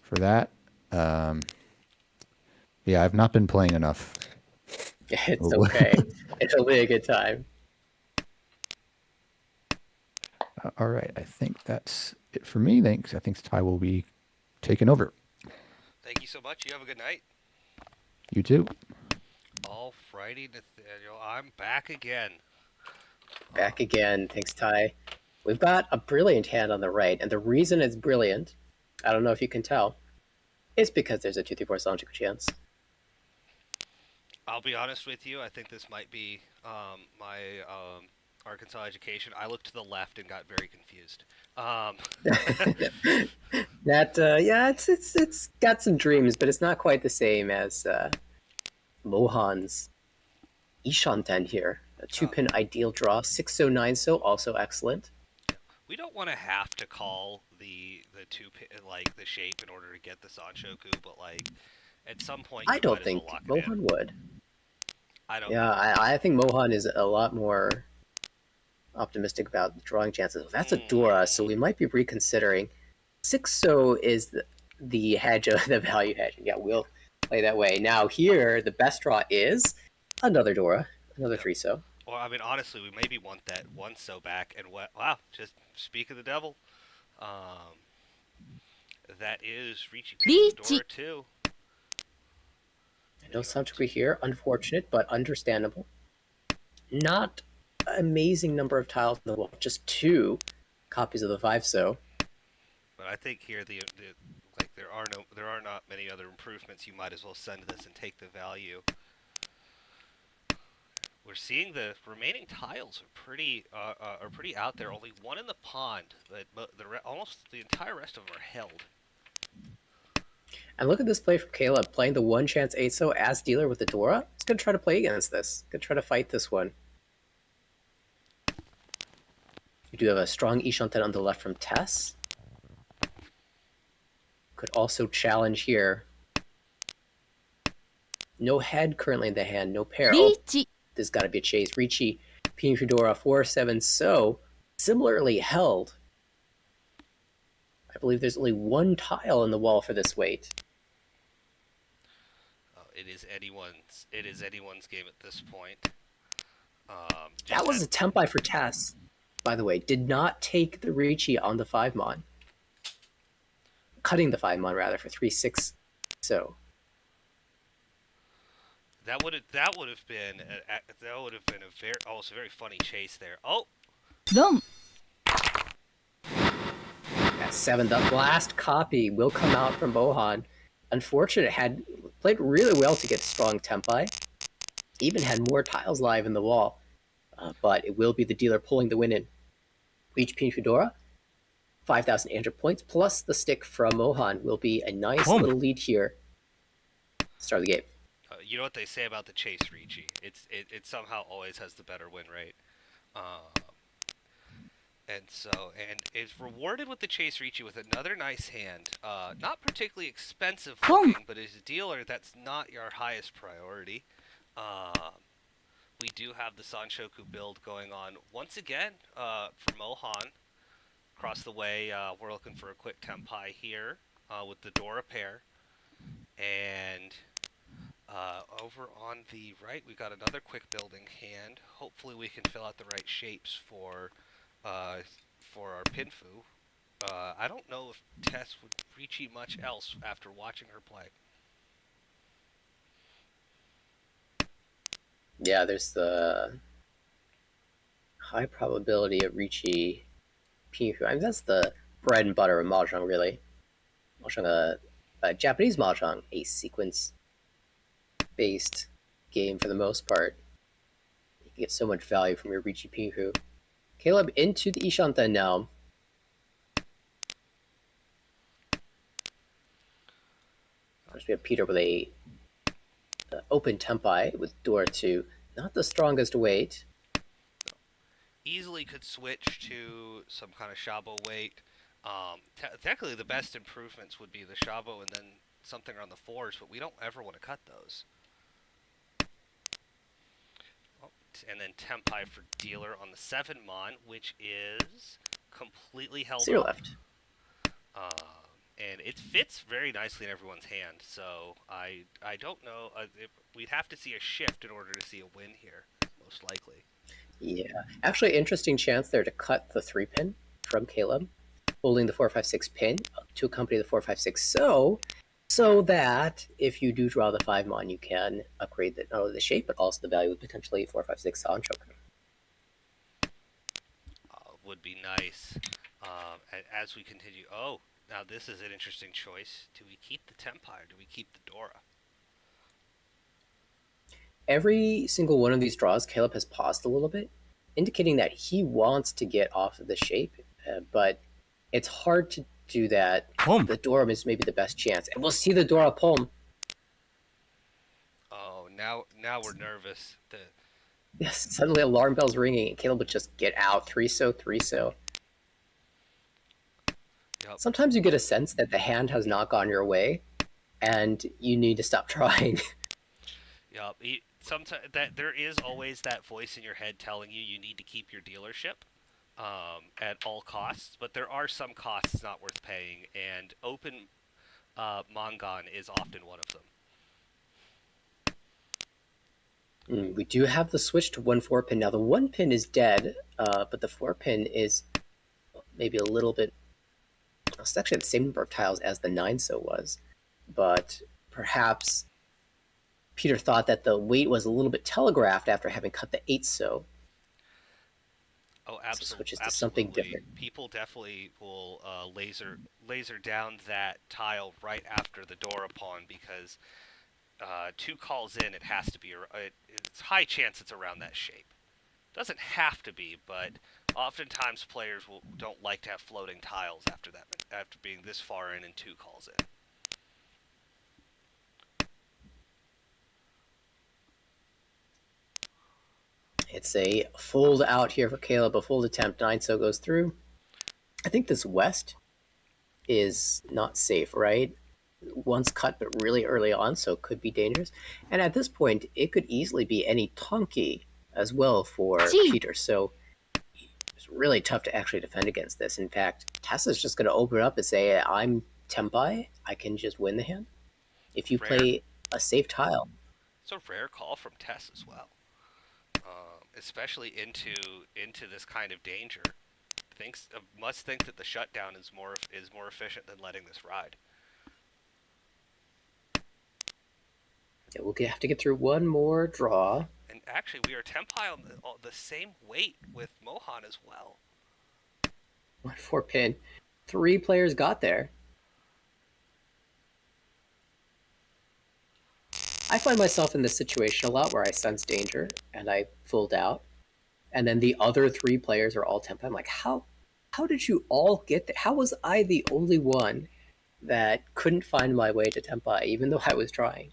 for that. Yeah, I've not been playing enough. It's okay. It'll be a good time. All right, I think that's it for me. Thanks. I think Ty will be taking over. Thank you so much. You have a good night. You too. All Friday, Nathaniel. I'm back again. Back again. Thanks, Ty. We've got a brilliant hand on the right, and the reason it's brilliant, I don't know if you can tell, is because there's a 2-3-4 Sanjiku chance. I'll be honest with you. I think this might be my Arkansas education. I looked to the left and got very confused. Um, That yeah, it's got some dreams, but it's not quite the same as Mohan's Ishanten here. A two uh, pin ideal draw, 609 so also excellent. we don't want to have to call the like the shape in order to get the Sanshoku, but like at some point I you might don't as well think lock it in. Mohan would. I don't Yeah, either. I think Mohan is a lot more optimistic about the drawing chances. That's a Dora, so we might be reconsidering. 6 so is the hedge of the value hedge. Yeah, we'll play that way. Now here, the best draw is another Dora, another Yep. 3 so. Well, I mean, honestly, we maybe want that one so back. And wow, just speak of the devil. Um, that is Ricci picking Dora too. No Santoku here, unfortunate, but understandable. Not an amazing number of tiles in the wall, just 2 copies of the 5 so. But I think here the like there are not many other improvements. You might as well send this and take the value. We're seeing the remaining tiles are pretty out there. Only one in the pond, but almost the entire rest of them are held. And look at this play from Caleb, playing the 1 chance 8 so as dealer with the Dora. He's going to try to play against this. Going to try to fight this one. You do have a strong Ishanten on the left from Tess. Could also challenge here. No head currently in the hand, no pair. Oh, there's got to be a chase. Ricci, Pin Fedora, 4-7 so. Similarly held. I believe there's only 1 tile in the wall for this weight. It is anyone's game at this point. That was a tempi for Tess, by the way. Did not take the Ricci on the 5 mon. Cutting the 5 mon rather for 3-6 so. That would have been a very funny chase there. Oh, At 7, the last copy will come out from Mohan. Unfortunate, had played really well to get strong tempi. Even had more tiles live in the wall. But it will be the dealer pulling the win in. Each Pin Fedora, 5,800 points, plus the stick from Mohan will be a nice little lead here. Start of the game. you know what they say about the chase, Ricci? It somehow always has the better win rate. And is rewarded with the chase Ricci with another nice hand. Not particularly expensive looking, but as a dealer, that's not your highest priority. We do have the Sanshoku build going on once again for Mohan. Across the way, we're looking for a quick tempai here with the Dora pair. And over on the right, we got another quick building hand. Hopefully we can fill out the right shapes for our Pinfu. I don't know if Tess would reach much else after watching her play. Yeah, there's the high probability of Ricci Pinfu. I mean, that's the bread and butter of Mahjong, really. Mahjong, Japanese Mahjong, a sequence-based game for the most part. You can get so much value from your Ricci Pinfu. Caleb into the Ishanten now. First we have Peter with a open tempi with Dora 2. Not the strongest weight. Easily could switch to some kind of Shabo weight. Technically, the best improvements would be the Shabo and then something on the 4s, but we don't ever want to cut those. And then Tempai for dealer on the 7 mon, which is completely held 0 up. left. And it fits very nicely in everyone's hand, so I don't know. We'd have to see a shift in order to see a win here, most likely. Yeah. Actually, interesting chance there to cut the 3 pin. from Caleb, holding the 456 pin to accompany the 456 so that if you do draw the 5 mon, you can upgrade not only the shape, but also the value of potentially 456 on choker. Would be nice. As we continue, now this is an interesting choice. Do we keep the Tempai or do we keep the Dora? Every single one of these draws, Caleb has paused a little bit, indicating that he wants to get off of the shape, but it's hard to do that. Home. The Dora is maybe the best chance, and we'll see the Dora Palm. Oh, now we're nervous. Yes, suddenly alarm bells ringing, and Caleb would just get out 3-so, 3-so. Yep. Sometimes you get a sense that the hand has not gone your way, and you need to stop trying. Yep. Sometimes that there is always that voice in your head telling you need to keep your dealership at all costs, but there are some costs not worth paying, and open Mongon is often one of them. We do have the switch to 1-4 pin. Now the 1 pin is dead, but the 4 pin is maybe a little bit... It's actually the same number of tiles as the 9-so was, but perhaps Peter thought that the weight was a little bit telegraphed after having cut the 8-so. Oh, So switches to something different. People definitely will laser down that tile right after the Dora pawn because 2 calls in, it has to be. It's high chance it's around that shape. Doesn't have to be, but oftentimes players don't like to have floating tiles after being this far in and 2 calls in. It's a fold out here for Caleb, a fold attempt. 9-so goes through. I think this west is not safe, right? Once cut, but really early on, so it could be dangerous. And at this point, it could easily be any Tonki as well for Peter. So it's really tough to actually defend against this. In fact, Tessa's just going to open up and say, I'm Tempai. I can just win the hand. If you play a safe tile. It's a rare call from Tess as well. Especially into this kind of danger. Must think that the shutdown is more efficient than letting this ride. Yeah, we'll have to get through one more draw. And actually, we are Tempai on the same weight with Mohan as well. 1-4 pin. 3 players got there. I find myself in this situation a lot where I sense danger and I fold out, and then the other 3 players are all Tempai. I'm like, how did you all get there? How was I the only one that couldn't find my way to Tempai, even though I was trying?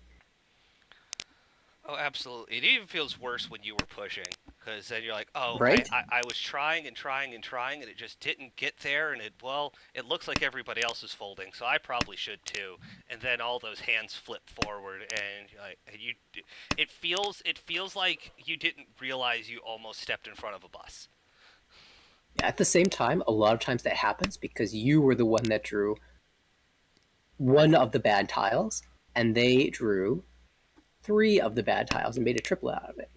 Oh, absolutely. It even feels worse when you were pushing, because then you're like, oh, right? I was trying and trying and trying, and it just didn't get there, and it looks like everybody else is folding, so I probably should too. And then all those hands flip forward, and it feels like you didn't realize you almost stepped in front of a bus. At the same time, a lot of times that happens because you were the one that drew one of the bad tiles, and they drew 3 of the bad tiles and made a triple out of it.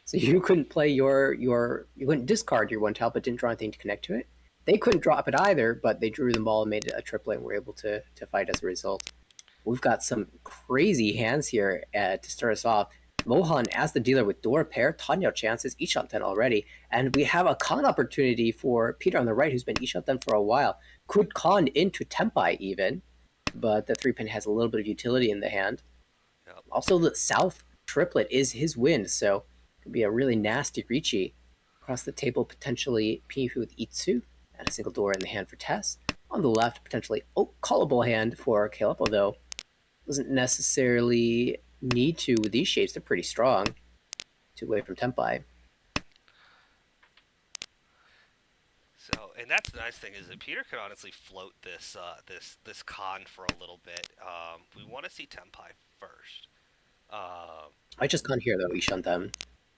So you couldn't play you couldn't discard your 1 tile, but didn't draw anything to connect to it. They couldn't drop it either, but they drew them all and made a triplet and were able to fight as a result. We've got some crazy hands here to start us off. Mohan as the dealer with Dora pair, Tanya chances, Ishan 10 already, and we have a con opportunity for Peter on the right, who's been Ishan 10 for a while. Could con into Tempai even, but the 3 pin has a little bit of utility in the hand. Yep. Also, the south triplet is his win, so it could be a really nasty Ricci. Across the table, potentially Pihu with Itsu, and a single Dora in the hand for Tess. On the left, potentially callable hand for Caleb, although doesn't necessarily need to with these shapes. They're pretty strong. 2 away from Tempai. So, and that's the nice thing is that Peter could honestly float this con for a little bit. We want to see Tempai first. I just can't hear though, Ishan them.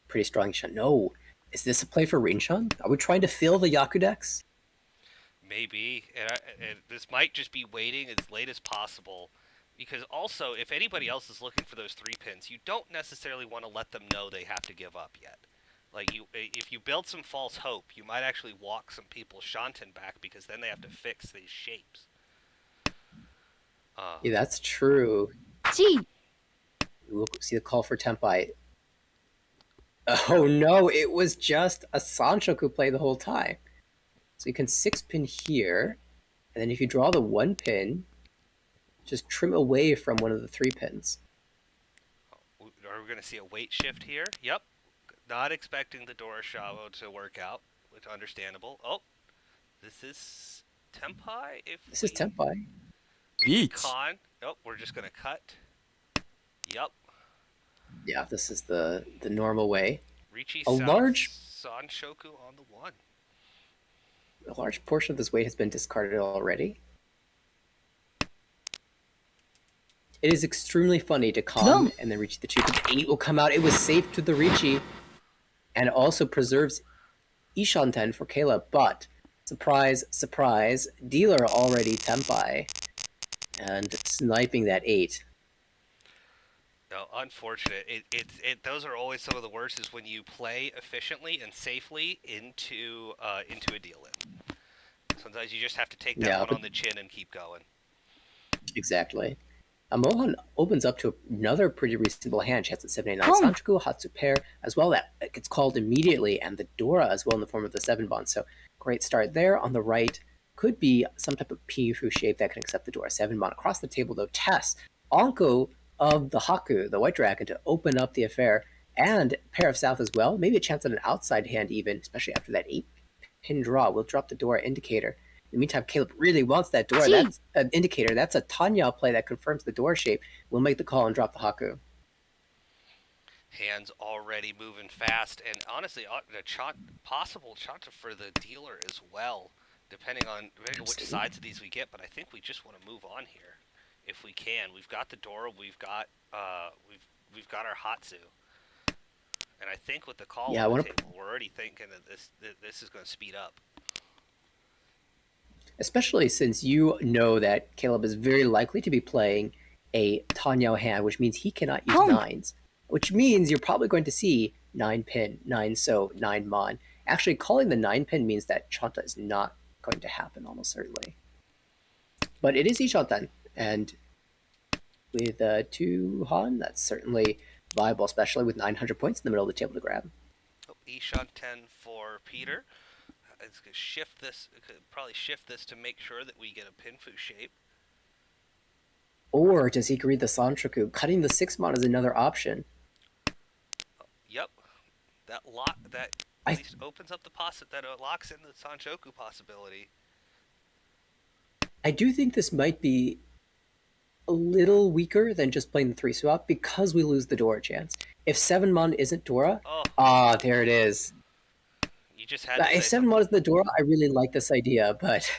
Pretty strong Ishan. No. Is this a play for Rinshan? Are we trying to fill the Yaku decks? Maybe. And this might just be waiting as late as possible. Because also, if anybody else is looking for those 3 pins, you don't necessarily want to let them know they have to give up yet. Like if you build some false hope, you might actually walk some people's Shanten back because then they have to fix these shapes. Yeah, that's true. Gee. We'll see the call for Tempai. Oh no, it was just a Sanshoku play the whole time. So you can 6-pin here, and then if you draw the 1-pin, just trim away from one of the 3 pins. Are we going to see a weight shift here? Yep. Not expecting the Doroshawo to work out, which is understandable. Oh, this is Tempai. This is Tempai. Beat. Con. Nope, we're just going to cut. Yep. Yeah, this is the normal way. Richi A large Sanshoku on the 1. A large portion of this weight has been discarded already. It is extremely funny to con and then reach the 2, but the 8 will come out. It was safe to the Richi, and it also preserves Ishanten for Caleb, but surprise, surprise, dealer already Tempai, and sniping that 8. No, unfortunate. Those are always some of the worst. Is when you play efficiently and safely into a deal in. Sometimes you just have to take that one on the chin and keep going. Exactly. Mohan opens up to another pretty reasonable hand. She has the 789 Sanchoku, Hatsu pair, as well. That gets called immediately, and the Dora as well in the form of the 7-bond. So great start there. On the right could be some type of Pifu shape that can accept the Dora 7-bond. Across the table, though, Tess, Onko of the Haku, the White Dragon, to open up the affair, and pair of South as well. Maybe a chance at an outside hand even, especially after that 8-pin draw. We'll drop the Dora indicator. In the meantime, Caleb really wants that door. That's an indicator. That's a Tanya play that confirms the door shape. We'll make the call and drop the Haku. Hands already moving fast, and honestly, the possible chanta for the dealer as well, depending on which sides of these we get. But I think we just want to move on here, if we can. We've got the Dora, we've got our Hatsu, and I think with the call on the table, we're already thinking that this is going to speed up. Especially since you know that Caleb is very likely to be playing a Tanya hand, which means he cannot use 9s, which means you're probably going to see 9-pin, 9-so, 9-mon. Actually, calling the 9-pin means that Chanta is not going to happen, almost certainly. But it is Ishanten, and with 2 Han, that's certainly viable, especially with 900 points in the middle of the table to grab. Oh, Ishanten for Peter. It's going to shift this. Probably shift this to make sure that we get a Pinfu shape. Or does he read the Sanchoku? Cutting the 6-mon is another option. Yep, that at least opens up the that locks in the Sanchoku possibility. I do think this might be a little weaker than just playing the 3-swap because we lose the Dora chance. If 7-mon isn't Dora, there it is. You just had to if 7-mon is the Dora, I really like this idea, but...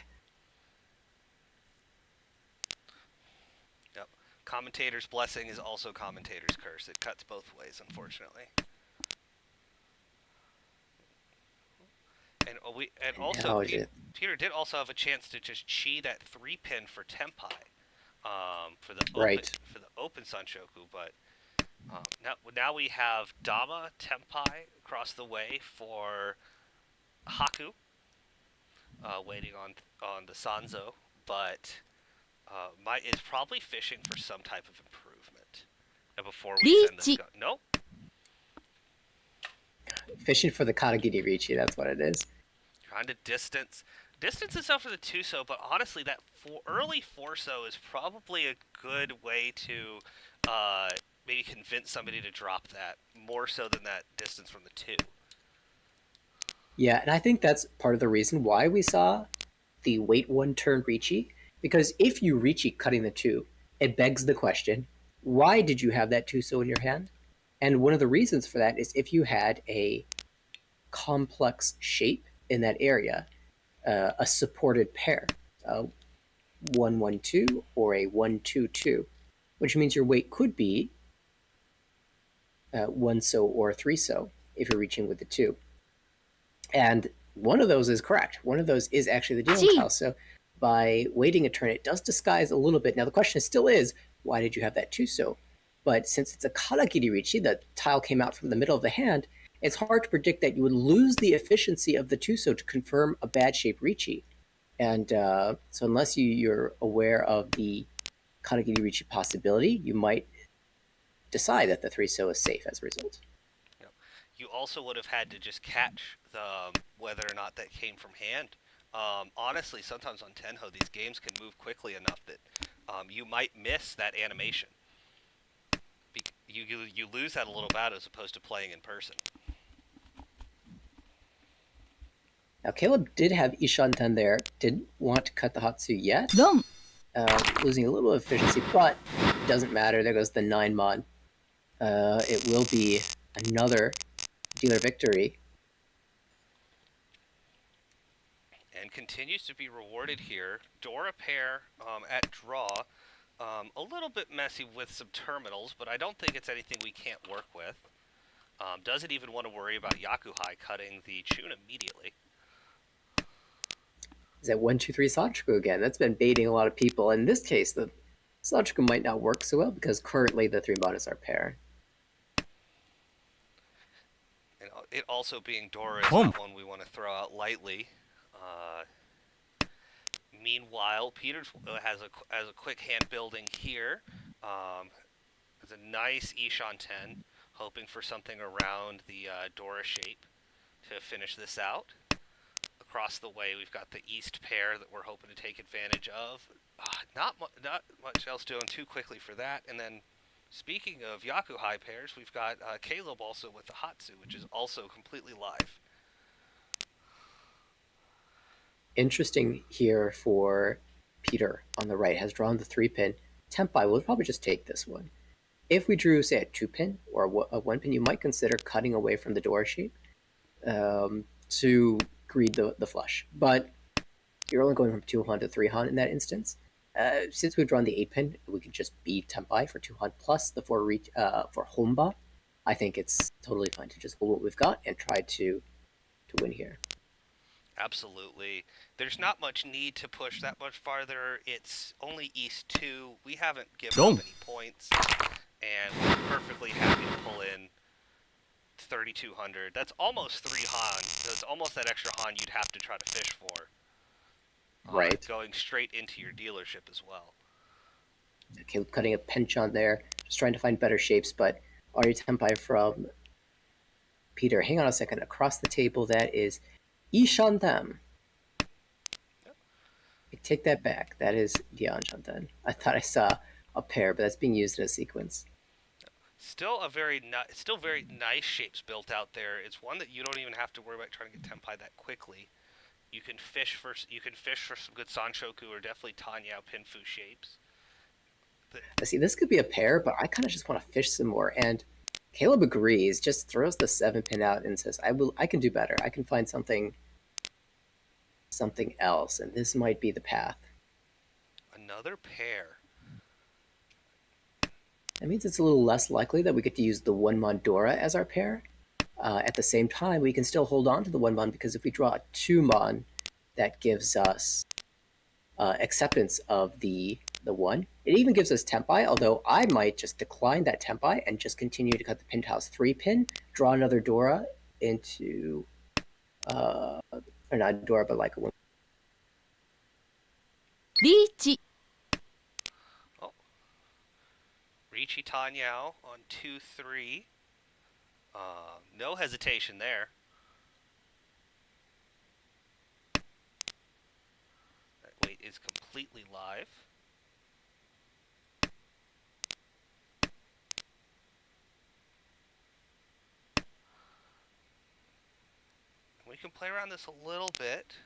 Yep. Commentator's blessing is also commentator's curse. It cuts both ways, unfortunately. And also Peter did also have a chance to just chi that 3-pin for Tempai, for the open Sanshoku, but now we have Dama Tempai across the way for Haku, waiting on the Sanzo, but is probably fishing for some type of improvement. And before we send this nope. Fishing for the Katagiri Richi, that's what it is. Trying to distance is up for the 2-so, but honestly, that early 4-so is probably a good way to maybe convince somebody to drop that, more so than that distance from the 2. Yeah, and I think that's part of the reason why we saw the wait 1 turn Richi, because if you Richi cutting the 2, it begs the question, why did you have that 2-so in your hand? And one of the reasons for that is if you had a complex shape in that area, a supported pair, a 1-1-2 or a 1-2-2, which means your weight could be 1-so or 3-so if you're reaching with the 2. And one of those is correct. One of those is actually the dealing tile. So by waiting a turn, it does disguise a little bit. Now the question still is, why did you have that 2-so? But since it's a Karagiri Richi, the tile came out from the middle of the hand, it's hard to predict that you would lose the efficiency of the Tuso to confirm a bad shape Ricci. And so unless you're aware of the Kanagiri Ricci possibility, you might decide that the 3-so is safe as a result. You know, you also would have had to just catch whether or not that came from hand. Honestly, sometimes on Tenho, these games can move quickly enough that you might miss that animation. You lose that a little bit as opposed to playing in person. Now, Caleb did have Ishan-ten there, didn't want to cut the Hatsu yet, losing a little bit of efficiency, but it doesn't matter. There goes the 9-mon. It will be another dealer victory. And continues to be rewarded here. Dora pair at draw. A little bit messy with some terminals, but I don't think it's anything we can't work with. Doesn't even want to worry about Yakuhai cutting the Chun immediately. Is that 1-2-3 Sanchoku again? That's been baiting a lot of people. In this case, the Sanchoku might not work so well because currently the 3-mon is our pair. And it also being Dora is not one we want to throw out lightly. Meanwhile, Peters has a quick hand building here. Has a nice Ishan-ten, hoping for something around the Dora shape to finish this out. Across the way, we've got the East pair that we're hoping to take advantage of. Not much else doing too quickly for that. And then, speaking of Yakuhai pairs, we've got Caleb also with the Hatsu, which is also completely live. Interesting here for Peter on the right, has drawn the 3-pin. Tempai will probably just take this one. If we drew, say, a 2-pin or a 1-pin, you might consider cutting away from the Dora shape to greed the flush. But you're only going from 2-han to 3-han in that instance. Since we've drawn the 8-pin, we could just be Tempai for 2-han plus the 4 for Homba. I think it's totally fine to just hold what we've got and try to win here. Absolutely. There's not much need to push that much farther. It's only East 2. We haven't given up any points. And we're perfectly happy to pull in 3,200. That's almost 3 Han. That's almost that extra Han you'd have to try to fish for. Right. Going straight into your dealership as well. Okay, cutting a pinch on there. Just trying to find better shapes, but Ari Tempai from Peter. Hang on a second. Across the table, that is Ishan-ten. Yep. I take that back. That is Ishan-ten. I thought I saw a pair, but that's being used in a sequence. Still very nice shapes built out there. It's one that you don't even have to worry about trying to get Tempai that quickly. You can fish for some good Sanshoku or definitely Tanyao Pinfu shapes. See, this could be a pair, but I kind of just want to fish some more. And Caleb agrees, just throws the 7-pin out and says, I can do better. I can find something else, and this might be the path. Another pair. That means it's a little less likely that we get to use the 1-mon Dora as our pair. At the same time, we can still hold on to the 1-mon because if we draw a 2-mon, that gives us acceptance of the 1. It even gives us Tempai, although I might just decline that Tempai and just continue to cut the Penthouse 3-pin, draw another Dora into, or not Dora, but like a 1. Ricci. Oh. Ricci Tanyao on 2-3. No hesitation there. That weight is completely live. We can play around this a little bit.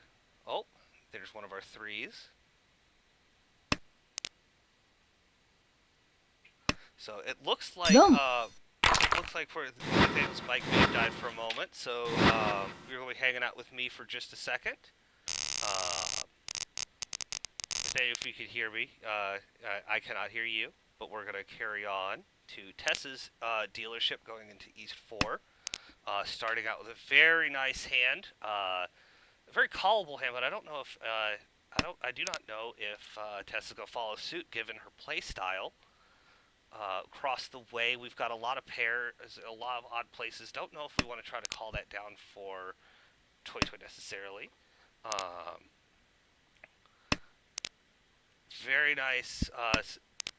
Oh, there's one of our 3s. So it looks like Mike may have died for a moment. So you're going to be hanging out with me for just a second. Say if you could hear me. I cannot hear you, but we're going to carry on to Tessa's dealership going into East 4. Starting out with a very nice hand, a very callable hand, but I don't know if I do not know if Tessa's gonna follow suit given her play style. Across the way, we've got a lot of pairs, a lot of odd places. Don't know if we want to try to call that down for Toy Toy necessarily. Um, Very nice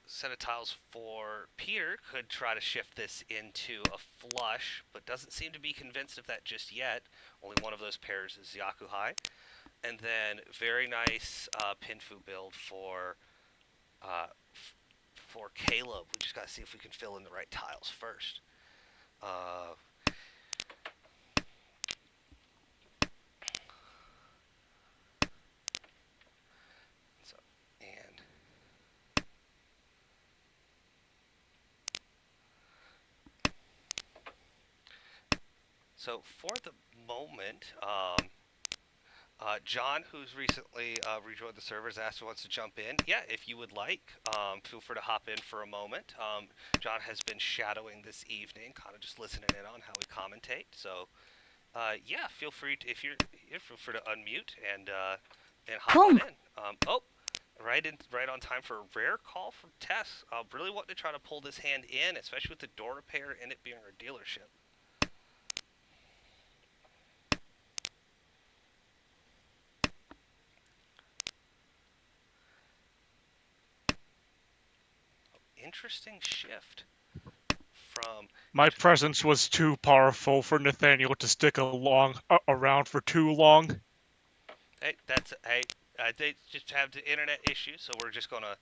set of tiles for Peter. Could try to shift this into a flush, but doesn't seem to be convinced of that just yet. Only one of those pairs is Yakuhai. And then very nice Pinfu build uh, for Caleb. We just got to see if we can fill in the right tiles first. Uh, so, and so for the moment, John, who's recently rejoined the servers, asked if he wants to jump in. Yeah, if you would like, feel free to hop in for a moment. John has been shadowing this evening, kind of just listening in on how we commentate. So, yeah, feel free to, if you're feel free to unmute and hop on in. Right on time for a rare call from Tess. Really wanting to try to pull this hand in, especially with the door repair and it being our dealership. Interesting shift from My presence was too powerful for Nathaniel to stick around for too long. Hey, they just have the internet issue, so we're just gonna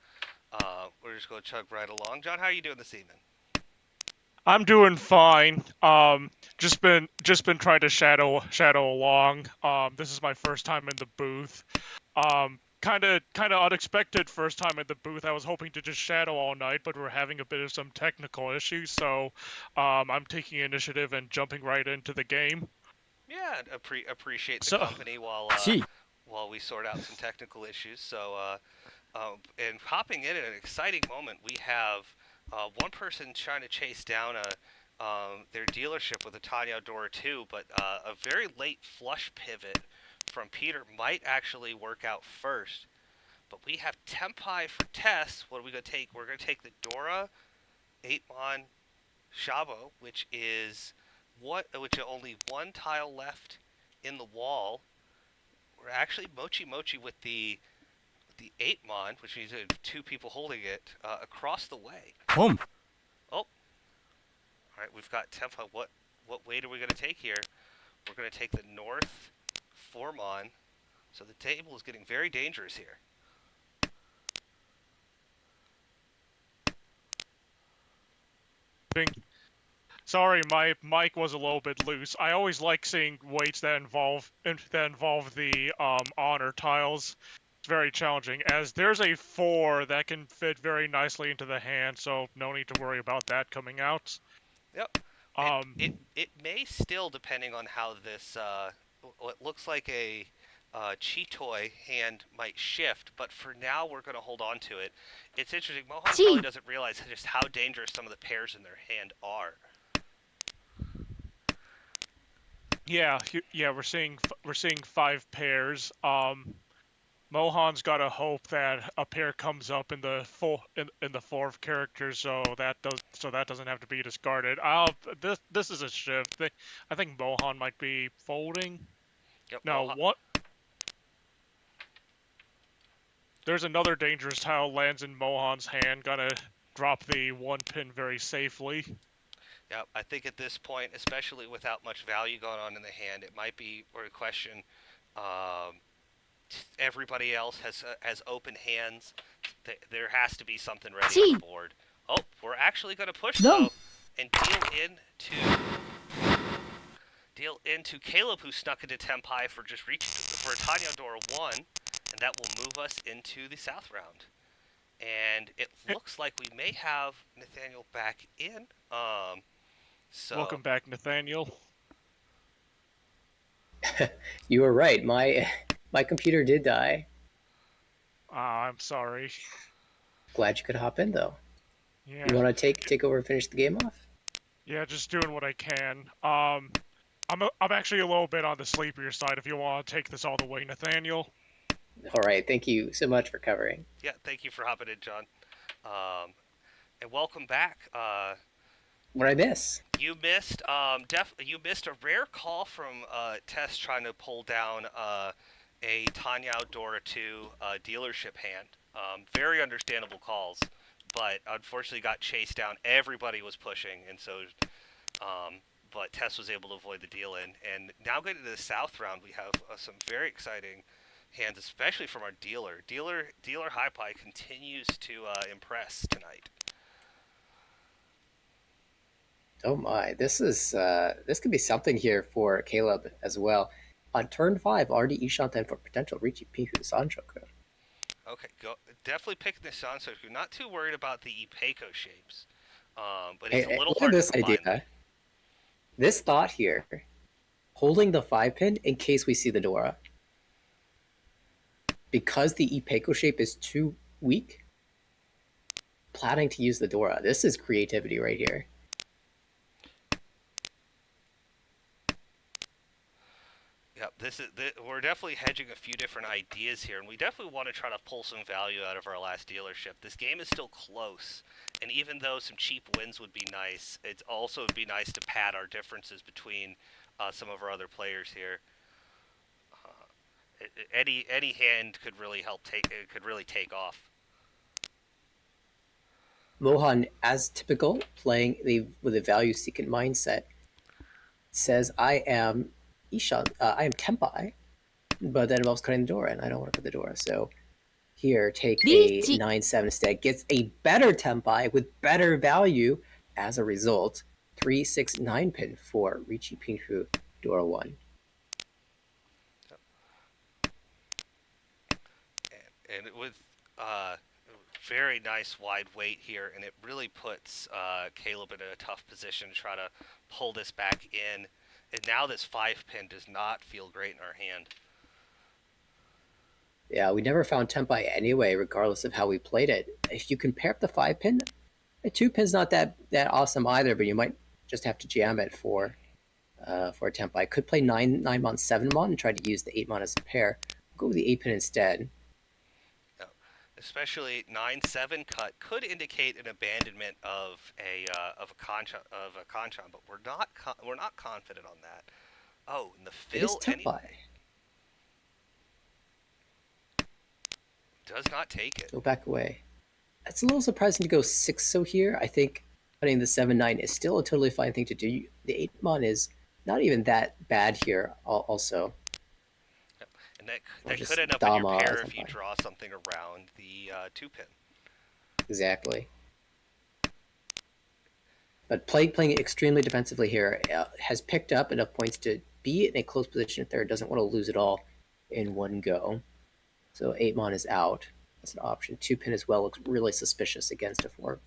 chug right along. John, how are you doing this evening? I'm doing fine. Just been trying to shadow along. This is my first time in the booth. Kind of unexpected first time in the booth. I was hoping to just shadow all night, but we're having a bit of some technical issues, so I'm taking initiative and jumping right into the game. Yeah, appreciate the So, company while we sort out some technical issues. So, and hopping in at an exciting moment, we have one person trying to chase down their dealership with a Tanya Door 2, but a very late flush pivot from Peter might actually work out first. But we have Tempai for Tess. What are we going to take? We're going to take the Dora 8-Mon Shabo, which is only one tile left in the wall. We're actually Mochi Mochi with the 8-Mon, which means two people holding it across the way. Boom. Oh, all right. We've got Tempa. What weight are we going to take here? We're going to take the North 4-Mon. So the table is getting very dangerous here. sorry, my mic was a little bit loose. I always like seeing weights that involve the honor tiles. It's very challenging, as there's a 4 that can fit very nicely into the hand, so no need to worry about that coming out. Yep. It may still, depending on how this what looks like a Cheetoy hand might shift, but for now we're going to hold on to it. It's interesting. Mohan probably doesn't realize just how dangerous some of the pairs in their hand are. Yeah, we're seeing 5 pairs. Mohan's got to hope that a pair comes up in the in the fourth character, so that doesn't have to be discarded. This is a shift. I think Mohan might be folding. Yep, No, Mohan. what? There's another dangerous tile lands in Mohan's hand. Gotta drop the 1 pin very safely. Yeah, I think at this point, especially without much value going on in the hand, it might be a question. Everybody else has open hands. There has to be something ready on the board. Oh, we're actually going to push though, and deal into Caleb, who snuck into Tempai for just reaching for a Tanya Door 1, and that will move us into the South round. And it looks like we may have Nathaniel back in. So Welcome back, Nathaniel. You were right. My computer did die. I'm sorry. Glad you could hop in though. Yeah. You want to take over and finish the game off? Yeah, just doing what I can. I'm actually a little bit on the sleepier side. If you want to take this all the way, Nathaniel. All right. Thank you so much for covering. yeah, thank you for hopping in, John. And welcome back. What I miss? You missed a rare call from Tess trying to pull down a Tanyao Dora 2 dealership hand. Very understandable calls, but unfortunately got chased down. Everybody was pushing, and so but Tess was able to avoid the deal in. And now getting to the south round, we have some very exciting hands, especially from our dealer. Dealer High Pie continues to impress tonight. Oh my, this could be something here for Caleb as well. On turn 5, already Ishanten for potential Richi Pihu Sanchoku. Okay, definitely picking the Sansoku. Not too worried about the Ipeco shapes, but Hey, he's a little look at hard to this find them. idea. This thought here, holding the 5 pin in case we see the Dora. Because the Ipeco shape is too weak, planning to use the Dora. This is creativity right here. Yep, we're definitely hedging a few different ideas here, and we definitely want to try to pull some value out of our last dealership. This game is still close, and even though some cheap wins would be nice, it also would be nice to pad our differences between some of our other players here. Any hand could really take off. Mohan, as typical, playing with a value-seeking mindset, says, I am I am Tempai, but that involves cutting the Dora, and I don't want to cut the Dora. So here, take a 9-7 instead. Gets a better Tempai with better value as a result. 3-6-9 pin for Richi Pinhu Dora 1. And with very nice wide weight here, and it really puts Caleb in a tough position to try to pull this back in. And now this 5 pin does not feel great in our hand. Yeah, we never found Tempai anyway, regardless of how we played it. If you compare up the 5 pin, the 2 pin's not that awesome either, but you might just have to jam it for a Tempai. Could play 9-mon, 7-mon, and try to use the 8-mon as a pair. Go with the 8 pin instead. Especially 9-7 cut could indicate an abandonment of a Kanchan, but we're not confident on that. Oh, and the fill It is Tempai. Does not take it. Go back away. That's a little surprising to go 6-so here. I think putting the 7-9 is still a totally fine thing to do. The 8-mon is not even that bad here also. And that could end up in your pair if you draw something around the 2 pin. Exactly. But playing extremely defensively here has picked up enough points to be in a close position at third. Doesn't want to lose it all in one go. So 8-mon is out. That's an option. 2 pin as well looks really suspicious against a 4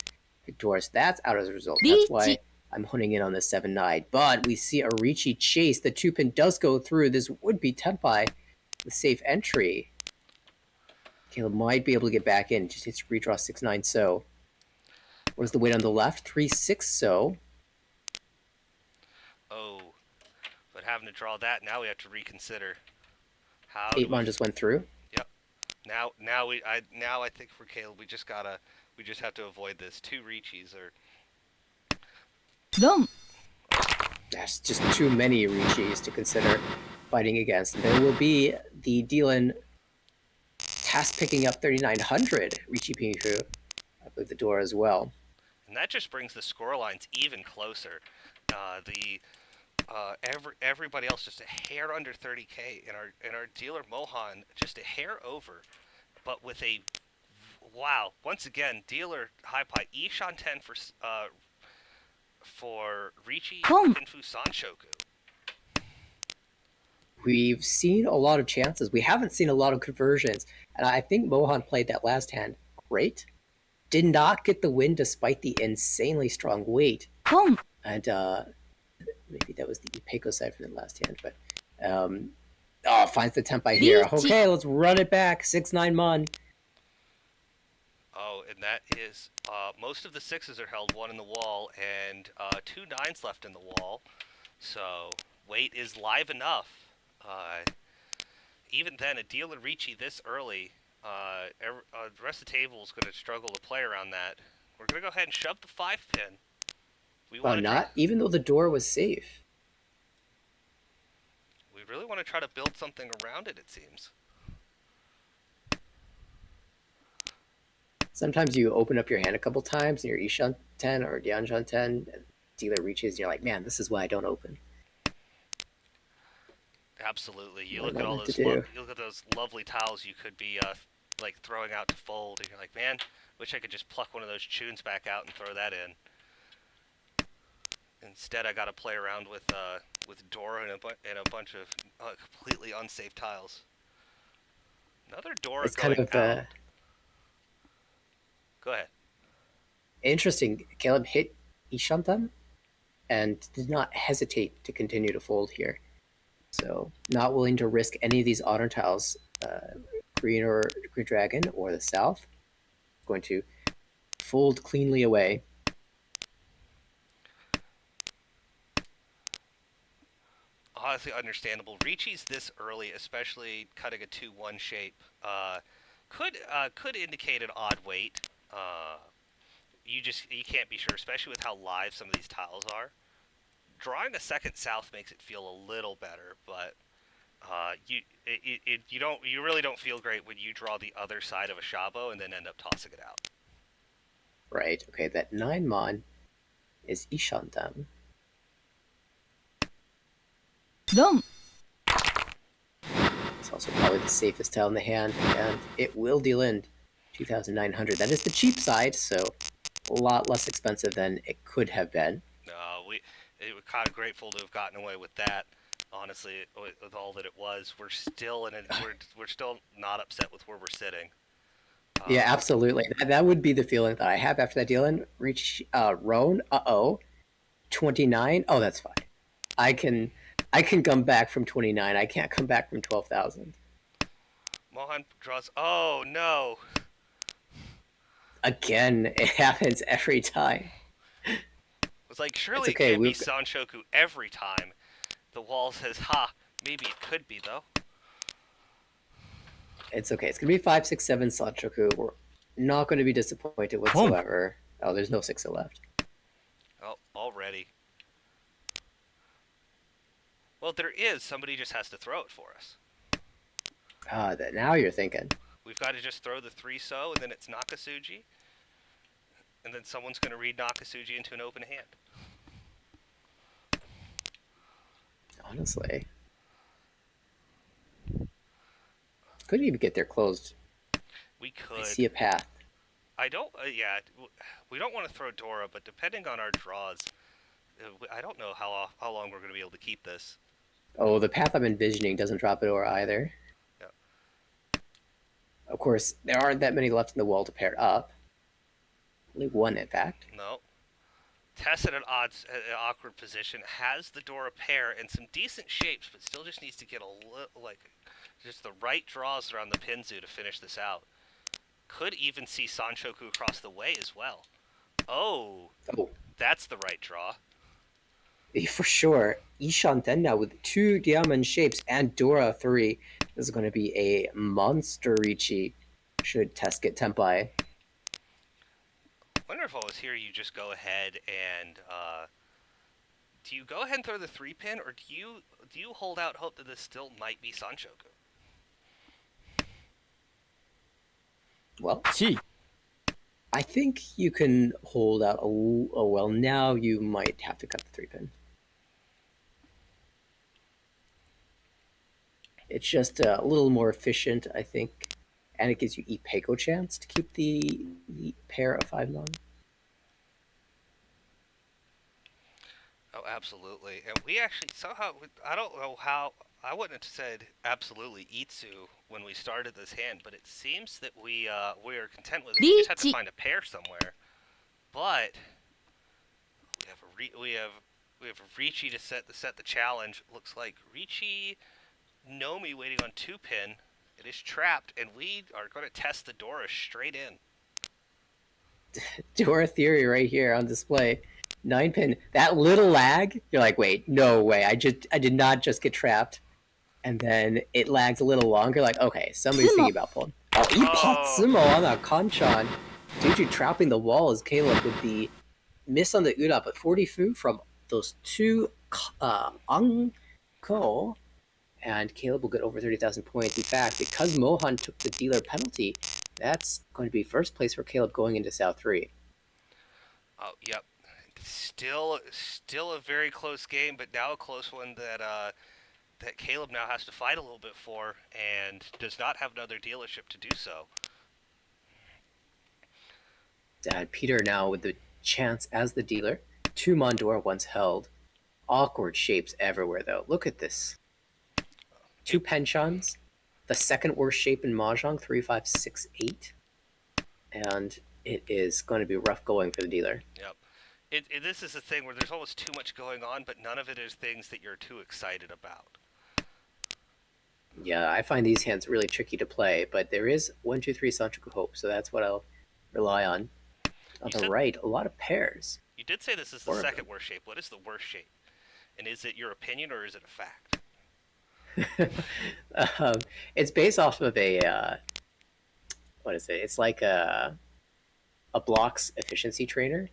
Victorious. That's out as a result. That's why I'm honing in on the 7-9. But we see a Richi chase. The 2 pin does go through. This would be Tempai with safe entry. Caleb might be able to get back in. Just needs to redraw 6-9 so. What is the weight on the left? 3-6 so. Oh, but having to draw that, now we have to reconsider. How 8-mon just went through. Yep. Now I think for Caleb we just have to avoid this. 2 Richis or. That's just too many Richis to consider fighting against. There will be the Dylan task picking up 3900 Richi Pinhu. I believe the door as well. And that just brings the score lines even closer. Everybody else just a hair under 30k, and our dealer Mohan just a hair over, but with a once again dealer High Pie Ishan 10 for Richi Pinfu Sanshoku. We've seen a lot of chances. We haven't seen a lot of conversions, and I think Mohan played that last hand great. Did not get the win despite the insanely strong weight. And maybe that was the Ipeco side from the last hand, but finds the Tempai here. Okay, let's run it back. 6-9 mon. Oh, and that is most of the 6s are held, 1 in the wall, and 2 9s left in the wall. So weight is live enough. Even then, a dealer Richi this early, the rest of the table is going to struggle to play around that. We're gonna go ahead and shove the 5-pin. We Well, want to not even though the door was safe. We really want to try to build something around it. It seems. Sometimes you open up your hand a couple times and your Ishan 10 or Dianjan 10, and dealer reaches, and you're like, man, this is why I don't open. Absolutely. You What look am I at all meant to those. do? You look at those lovely tiles you could be like throwing out to fold, and you're like, man, wish I could just pluck one of those tunes back out and throw that in. Instead, I got to play around with Dora and a bunch of completely unsafe tiles. Another Dora It's going kind of out. Go ahead. interesting. Caleb hit Ishantan and did not hesitate to continue to fold here. So not willing to risk any of these auto tiles, green dragon or the south. Going to fold cleanly away. Honestly, understandable. Richi's this early, especially cutting a 2-1 shape, could indicate an odd weight. You can't be sure, especially with how live some of these tiles are. Drawing a second south makes it feel a little better, but you really don't feel great when you draw the other side of a Shabo and then end up tossing it out. Right. Okay. That 9 mon is Ishantan. Dom. It's also probably the safest tile in the hand, and it will deal in 2,900. That is the cheap side, so a lot less expensive than it could have been. We were kind of grateful to have gotten away with that. Honestly, with all that it was, we're still we're still not upset with where we're sitting. Yeah, absolutely. That would be the feeling that I have after that deal in. Reach Roan. 29. Oh, that's fine. I can come back from 29. I can't come back from 12,000. Mohan draws. Oh no! Again, it happens every time. It's like, surely It's okay, it can't be Sanshoku every time. The wall says, ha, maybe it could be, though. It's okay. It's going to be 5, 6, 7 Sanchoku. We're not going to be disappointed whatsoever. Oh, there's no 6 left. Oh, already. Well, there is. Somebody just has to throw it for us. Now you're thinking. We've got to just throw the 3-so, and then it's Nakasuji. And then someone's going to read Nakasuji into an open hand. Honestly. Couldn't even get there closed. We could. I see a path. I don't, we don't want to throw Dora, but depending on our draws, I don't know how long we're going to be able to keep this. Oh, the path I'm envisioning doesn't drop a door either. Yeah. Of course, there aren't that many left in the wall to pair up. Only one, in fact. No. Tess at an awkward position, has the Dora pair and some decent shapes, but still just needs to get a little, just the right draws around the Pinzu to finish this out. Could even see Sanshoku across the way as well. Oh. That's the right draw. For sure. Ishanten now with 2 diamond shapes and Dora 3. This is going to be a monster Richi. Should Tess get Tempai. I wonder if I was here, you just go ahead and do you go ahead and throw the 3-pin, or do you hold out hope that this still might be Sanshoku? Well, I think you can hold out. Oh, well, now you might have to cut the 3-pin. It's just a little more efficient, I think, and it gives you Ipeko chance to keep the pair of 5 long. Oh, absolutely. And we actually somehow, I don't know how, I wouldn't have said absolutely Itsu when we started this hand, but it seems that we are content with it. We just have to find a pair somewhere. But we have a Richi to set the challenge. Looks like Richi Nomi waiting on 2-pin. It is trapped, and we are going to test the Dora straight in. Dora theory right here on display. 9-pin. That little lag, you're like, wait, no way. I did not just get trapped. And then it lags a little longer. Like, okay, somebody's thinking about pulling. Oh, Ipotsumo on a Kanchan. due to trapping the wall as Caleb would be miss on the Ura, but 40 fu from those two Anko, and Caleb will get over 30,000 points. In fact, because Mohan took the dealer penalty, that's going to be first place for Caleb going into South 3. Oh, yep. Still a very close game, but now a close one that Caleb now has to fight a little bit for, and does not have another dealership to do so. And Peter now with the chance as the dealer. 2 Mondor once held. Awkward shapes everywhere, though. Look at this. 2 penchants. The second worst shape in Mahjong, 3, 5, 6, 8. And it is going to be rough going for the dealer. Yep. This is a thing where there's almost too much going on, but none of it is things that you're too excited about. Yeah, I find these hands really tricky to play, but there is 1, 2, 3 Sanchoku Hope, so that's what I'll rely on. On the right, a lot of pairs. You did say this is the second worst shape. What is the worst shape? And is it your opinion or is it a fact? It's based off of a what is it? It's like a blocks efficiency trainer,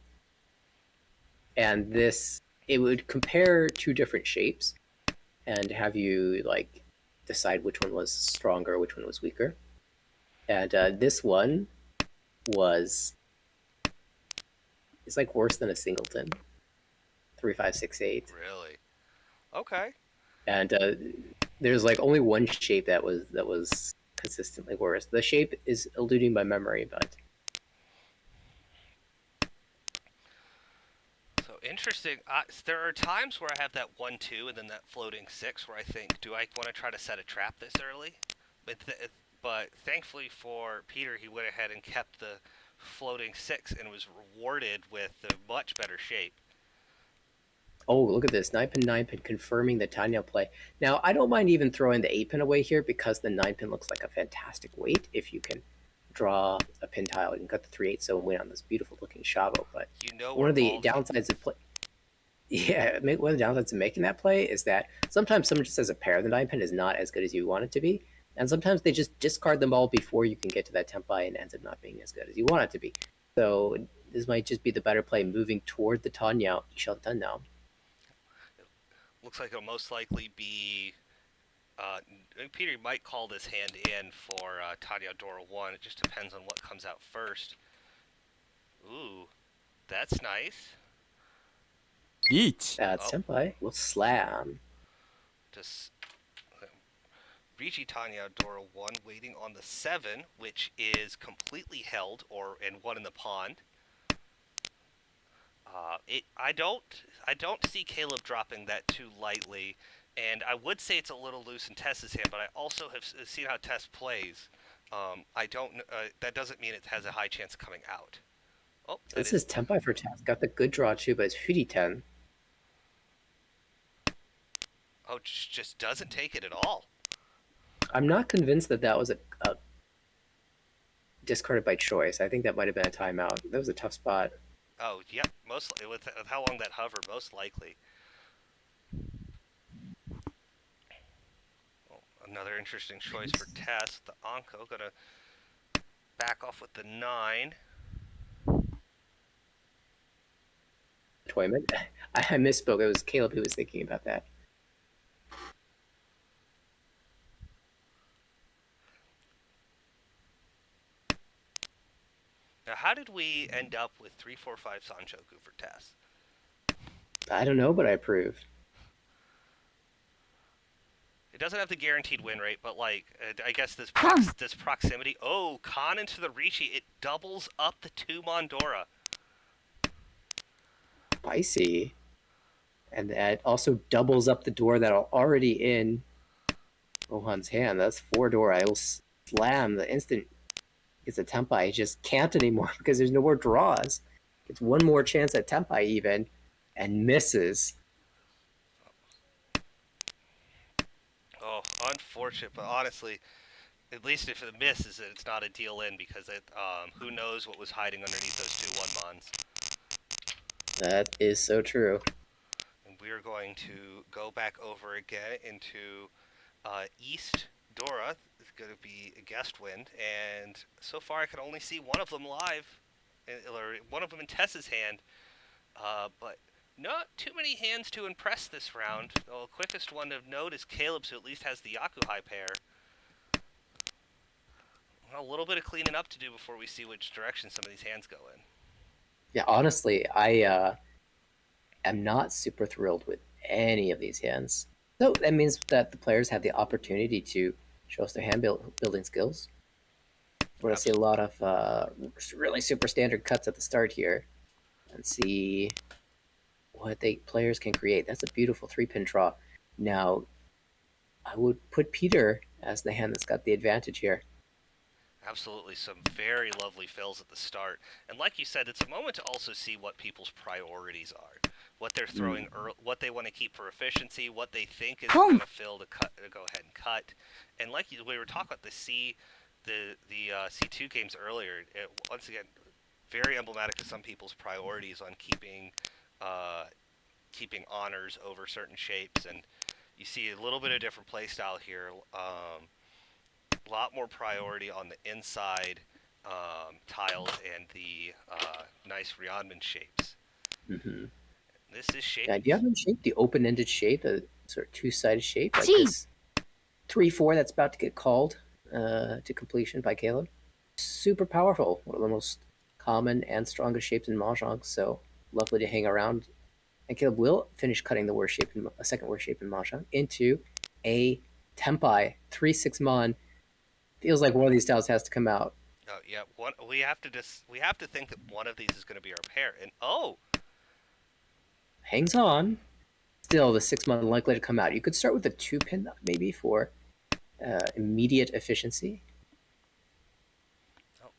and it would compare 2 different shapes and have you like decide which one was stronger, which one was weaker. And this one it's like worse than a singleton. 3, 5, 6, 8. Really? Okay. And there's like only one shape that was consistently worse. The shape is eluding my memory, but so interesting. There are times where I have that 1-2 and then that floating 6 where I think, do I want to try to set a trap this early? But thankfully for Peter, he went ahead and kept the floating 6 and was rewarded with a much better shape. Oh, look at this. 9 pin, 9 pin, confirming the Tanya play. Now, I don't mind even throwing the 8 pin away here because the 9 pin looks like a fantastic weight if you can draw a pin tile. You can cut the 3/8 so and win on this beautiful looking Shavo. But one of the downsides of play. Yeah, one of the downsides of making that play is that sometimes someone just has a pair of the 9 pin is not as good as you want it to be. And sometimes they just discard them all before you can get to that tempai and ends up not being as good as you want it to be. So this might just be the better play moving toward the Tanya Ishantan now. Looks like it'll most likely be Peter might call this hand in for Tanya Dora 1. It just depends on what comes out first. Ooh, that's nice. Eat. Senpai will slam. Just Rigi Tanya Dora 1 waiting on the 7, which is completely held and 1 in the pond. I don't see Caleb dropping that too lightly, and I would say it's a little loose in Tess's hand, but I also have seen how Tess plays. That doesn't mean it has a high chance of coming out. Oh, this is Tempai for Tess. Got the good draw too, but it's Huri-ten. Oh, just doesn't take it at all. I'm not convinced that was a discarded by choice. I think that might have been a timeout. That was a tough spot. Oh, yep. Mostly with how long that hover, most likely. Well, another interesting choice for Tess. The Anko gonna back off with the 9. Toyment. I misspoke. It was Caleb who was thinking about that. Now, how did we end up with 3, 4, 5 Sanchoku for Tess? I don't know, but I approve. It doesn't have the guaranteed win rate, but like I guess this proximity. Oh, Khan into the Ricci. It doubles up the 2 Mondora. Spicy. And that also doubles up the door that are already in Mohan's hand. That's 4 door. I will slam the instant it's a Tempai. He just can't anymore because there's no more draws. It's one more chance at Tempai even, and misses. Oh, unfortunate, but honestly, at least if it misses, it's not a deal in because who knows what was hiding underneath those 2 1-mons. That is so true. And we are going to go back over again into East Dora. It's going to be a guest win, and so far I can only see one of them live. or one of them in Tess's hand. But not too many hands to impress this round. The quickest one of note is Caleb's, who at least has the Yakuhai pair. A little bit of cleaning up to do before we see which direction some of these hands go in. Yeah, honestly, I am not super thrilled with any of these hands. So that means that the players have the opportunity to show us their building skills. We're going to see a lot of really super standard cuts at the start here and see what the players can create. That's a beautiful 3-pin draw. Now, I would put Peter as the hand that's got the advantage here. Absolutely, some very lovely fills at the start. And like you said, it's a moment to also see what people's priorities are. What they're throwing, what they want to keep for efficiency, what they think is going to fill to go ahead and cut. And like we were talking about the C2 games earlier, once again, very emblematic of some people's priorities on keeping honors over certain shapes. And you see a little bit of different play style here. A lot more priority on the inside tiles and the nice Rionman shapes. Mm-hmm. This is shape. Yeah, do you have them shape? The open-ended shape, a sort of two-sided shape, like this 3-4 that's about to get called to completion by Caleb. Super powerful. One of the most common and strongest shapes in Mahjong, so lovely to hang around. And Caleb will finish cutting the worst shape, a second worst shape in Mahjong, into a Tempai 3-6 Mon. Feels like one of these styles has to come out. Oh yeah, we have to think that one of these is going to be our pair. And hangs on. Still, the 6 Mon likely to come out. You could start with a 2-pin maybe for immediate efficiency. Oh.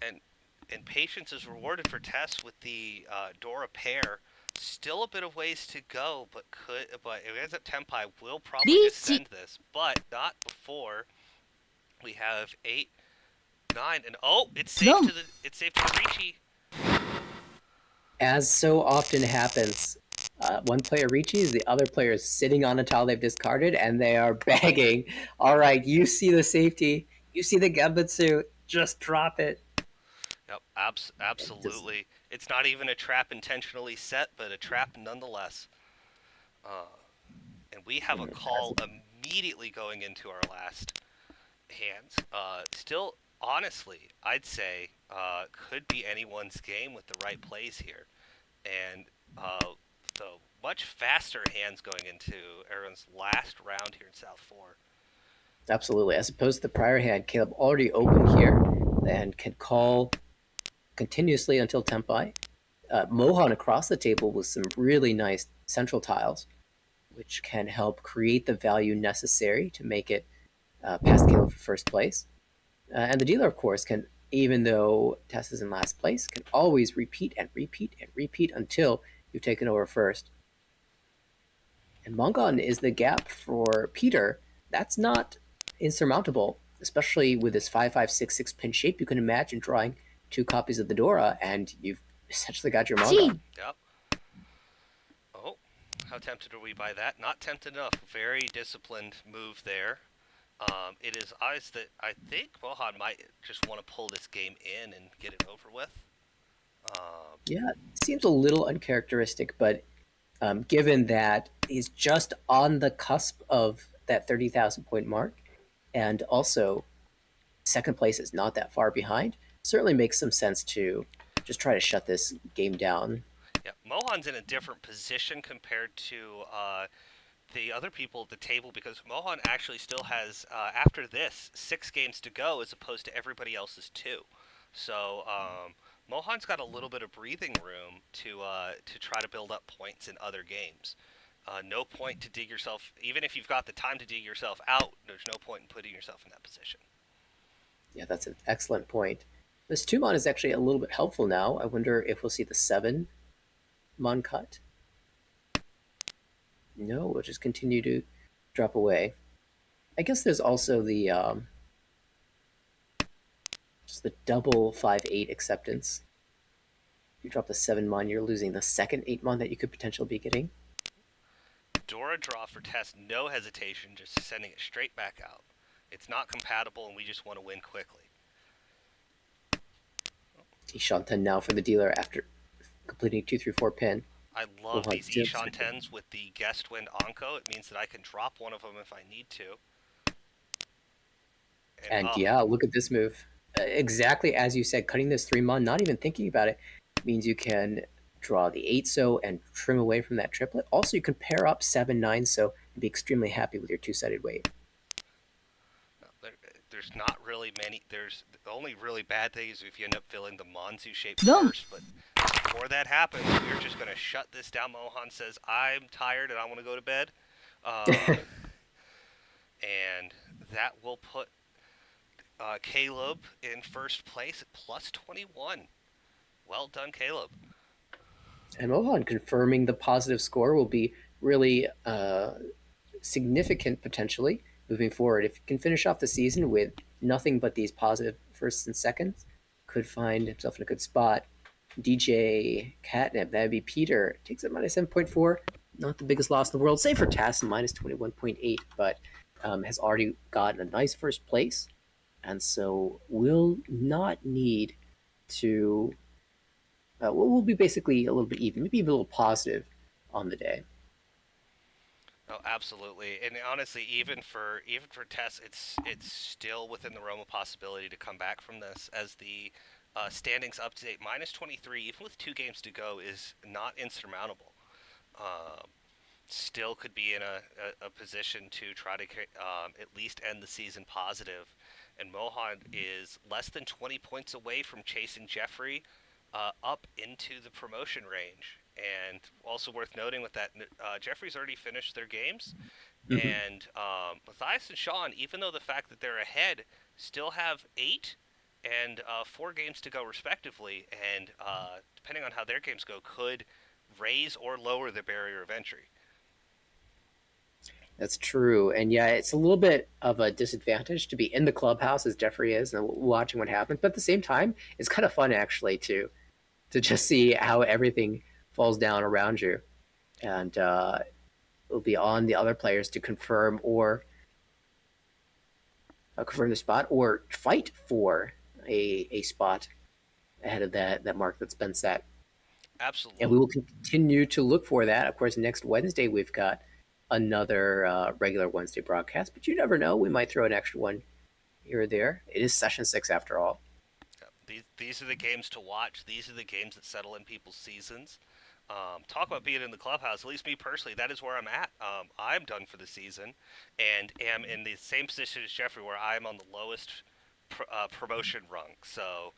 And patience is rewarded for Tess with the Dora pair. Still a bit of ways to go, but if it ends up Tempai, will probably just send this, but not before we have 8, 9, and it's safe to the Ricci. As so often happens, one player reaches, the other player is sitting on a tile they've discarded, and they are begging, all right, you see the safety, you see the Gambitsu, just drop it. Yep, absolutely. It's not even a trap intentionally set, but a trap nonetheless. And we have a call immediately going into our last hands. Still, honestly, I'd say could be anyone's game with the right plays here. And the much faster hands going into everyone's last round here in South 4. Absolutely. As opposed to the prior hand, Caleb already opened here and can call continuously until Tempai. Mohan across the table with some really nice central tiles, which can help create the value necessary to make it past Caleb for first place. And the dealer, of course, can, even though Tess is in last place, can always repeat and repeat and repeat until you've taken over first. And Mongon is the gap for Peter. That's not insurmountable, especially with this 5-5-6-6 pin shape. You can imagine drawing 2 copies of the Dora, and you've essentially got your Mongon. Yep. Oh, how tempted are we by that? Not tempted enough. Very disciplined move there. It is eyes that I think Mohan might just want to pull this game in and get it over with. Yeah, it seems a little uncharacteristic, but given that he's just on the cusp of that 30,000 point mark, and also second place is not that far behind, certainly makes some sense to just try to shut this game down. Yeah, Mohan's in a different position compared to the other people at the table because Mohan actually still has, after this, 6 games to go as opposed to everybody else's 2. So Mohan's got a little bit of breathing room to try to build up points in other games. No point to dig yourself, even if you've got the time to dig yourself out, there's no point in putting yourself in that position. Yeah, that's an excellent point. This 2 Mon is actually a little bit helpful now. I wonder if we'll see the 7 Mon cut. No, we'll just continue to drop away. I guess there's also the just the double 5-8 acceptance. If you drop the 7 Mon, you're losing the second 8 Mon that you could potentially be getting. Dora draw for Tess, no hesitation, just sending it straight back out. It's not compatible, and we just want to win quickly. Ishanten now for the dealer after completing 2-3-4 pin. I love Mohan these still Ishan 10s with the guest wind Anko. It means that I can drop one of them if I need to. And yeah, look at this move. Exactly as you said, cutting this 3-mon, not even thinking about it, means you can draw the 8-so and trim away from that triplet. Also, you can pair up 7-9-so and be extremely happy with your two-sided weight. There's not really many. There's the only really bad thing is if you end up filling the Monzu shape first. But before that happens, we're just going to shut this down. Mohan says, I'm tired and I want to go to bed. And that will put Caleb in first place at plus 21. Well done, Caleb. And Mohan confirming the positive score will be really significant potentially moving forward. If he can finish off the season with nothing but these positive firsts and seconds, could find himself in a good spot. DJ Catnip, that'd be Peter, takes it minus 7.4. Not the biggest loss in the world, save for Tass, minus 21.8, but has already gotten a nice first place. And so will not need to. We'll be basically a little bit even, maybe a little positive on the day. Oh, absolutely, and honestly, even for Tess, it's still within the realm of possibility to come back from this, as the standings update minus 23, even with 2 games to go, is not insurmountable. Still could be in a position to try to at least end the season positive, and Mohan is less than 20 points away from chasing Jeffrey up into the promotion range. And also worth noting with that, Jeffrey's already finished their games, and Matthias and Sean, even though the fact that they're ahead, still have 8 and 4 games to go respectively, and depending on how their games go, could raise or lower the barrier of entry. That's true. And yeah, it's a little bit of a disadvantage to be in the clubhouse as Jeffrey is and watching what happens. But at the same time, it's kind of fun actually to just see how everything falls down around you. And it'll be on the other players to confirm the spot or fight for a spot ahead of that mark that's been set. Absolutely. And we will continue to look for that. Of course, next Wednesday we've got another regular Wednesday broadcast, but you never know. We might throw an extra one here or there. It is session 6 after all. These are the games to watch. These are the games that settle in people's seasons. Talk about being in the clubhouse. At least me personally, that is where I'm at. I'm done for the season, and am in the same position as Jeffrey, where I'm on the lowest promotion rung. So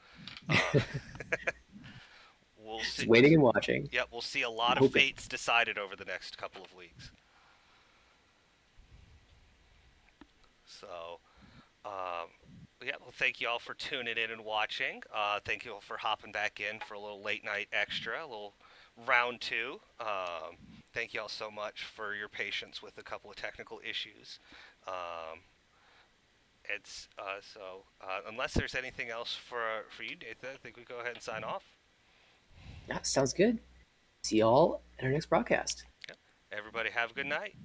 we'll see. Just waiting and watching. Yeah, we'll see a lot of fates decided over the next couple of weeks. So, yeah, well, thank you all for tuning in and watching. Thank you all for hopping back in for a little late night extra, a little round 2. Thank you all so much for your patience with a couple of technical issues. Unless there's anything else for you, Nathan, I think we go ahead and sign off. Yeah, sounds good. See y'all in our next broadcast. Everybody have a good night.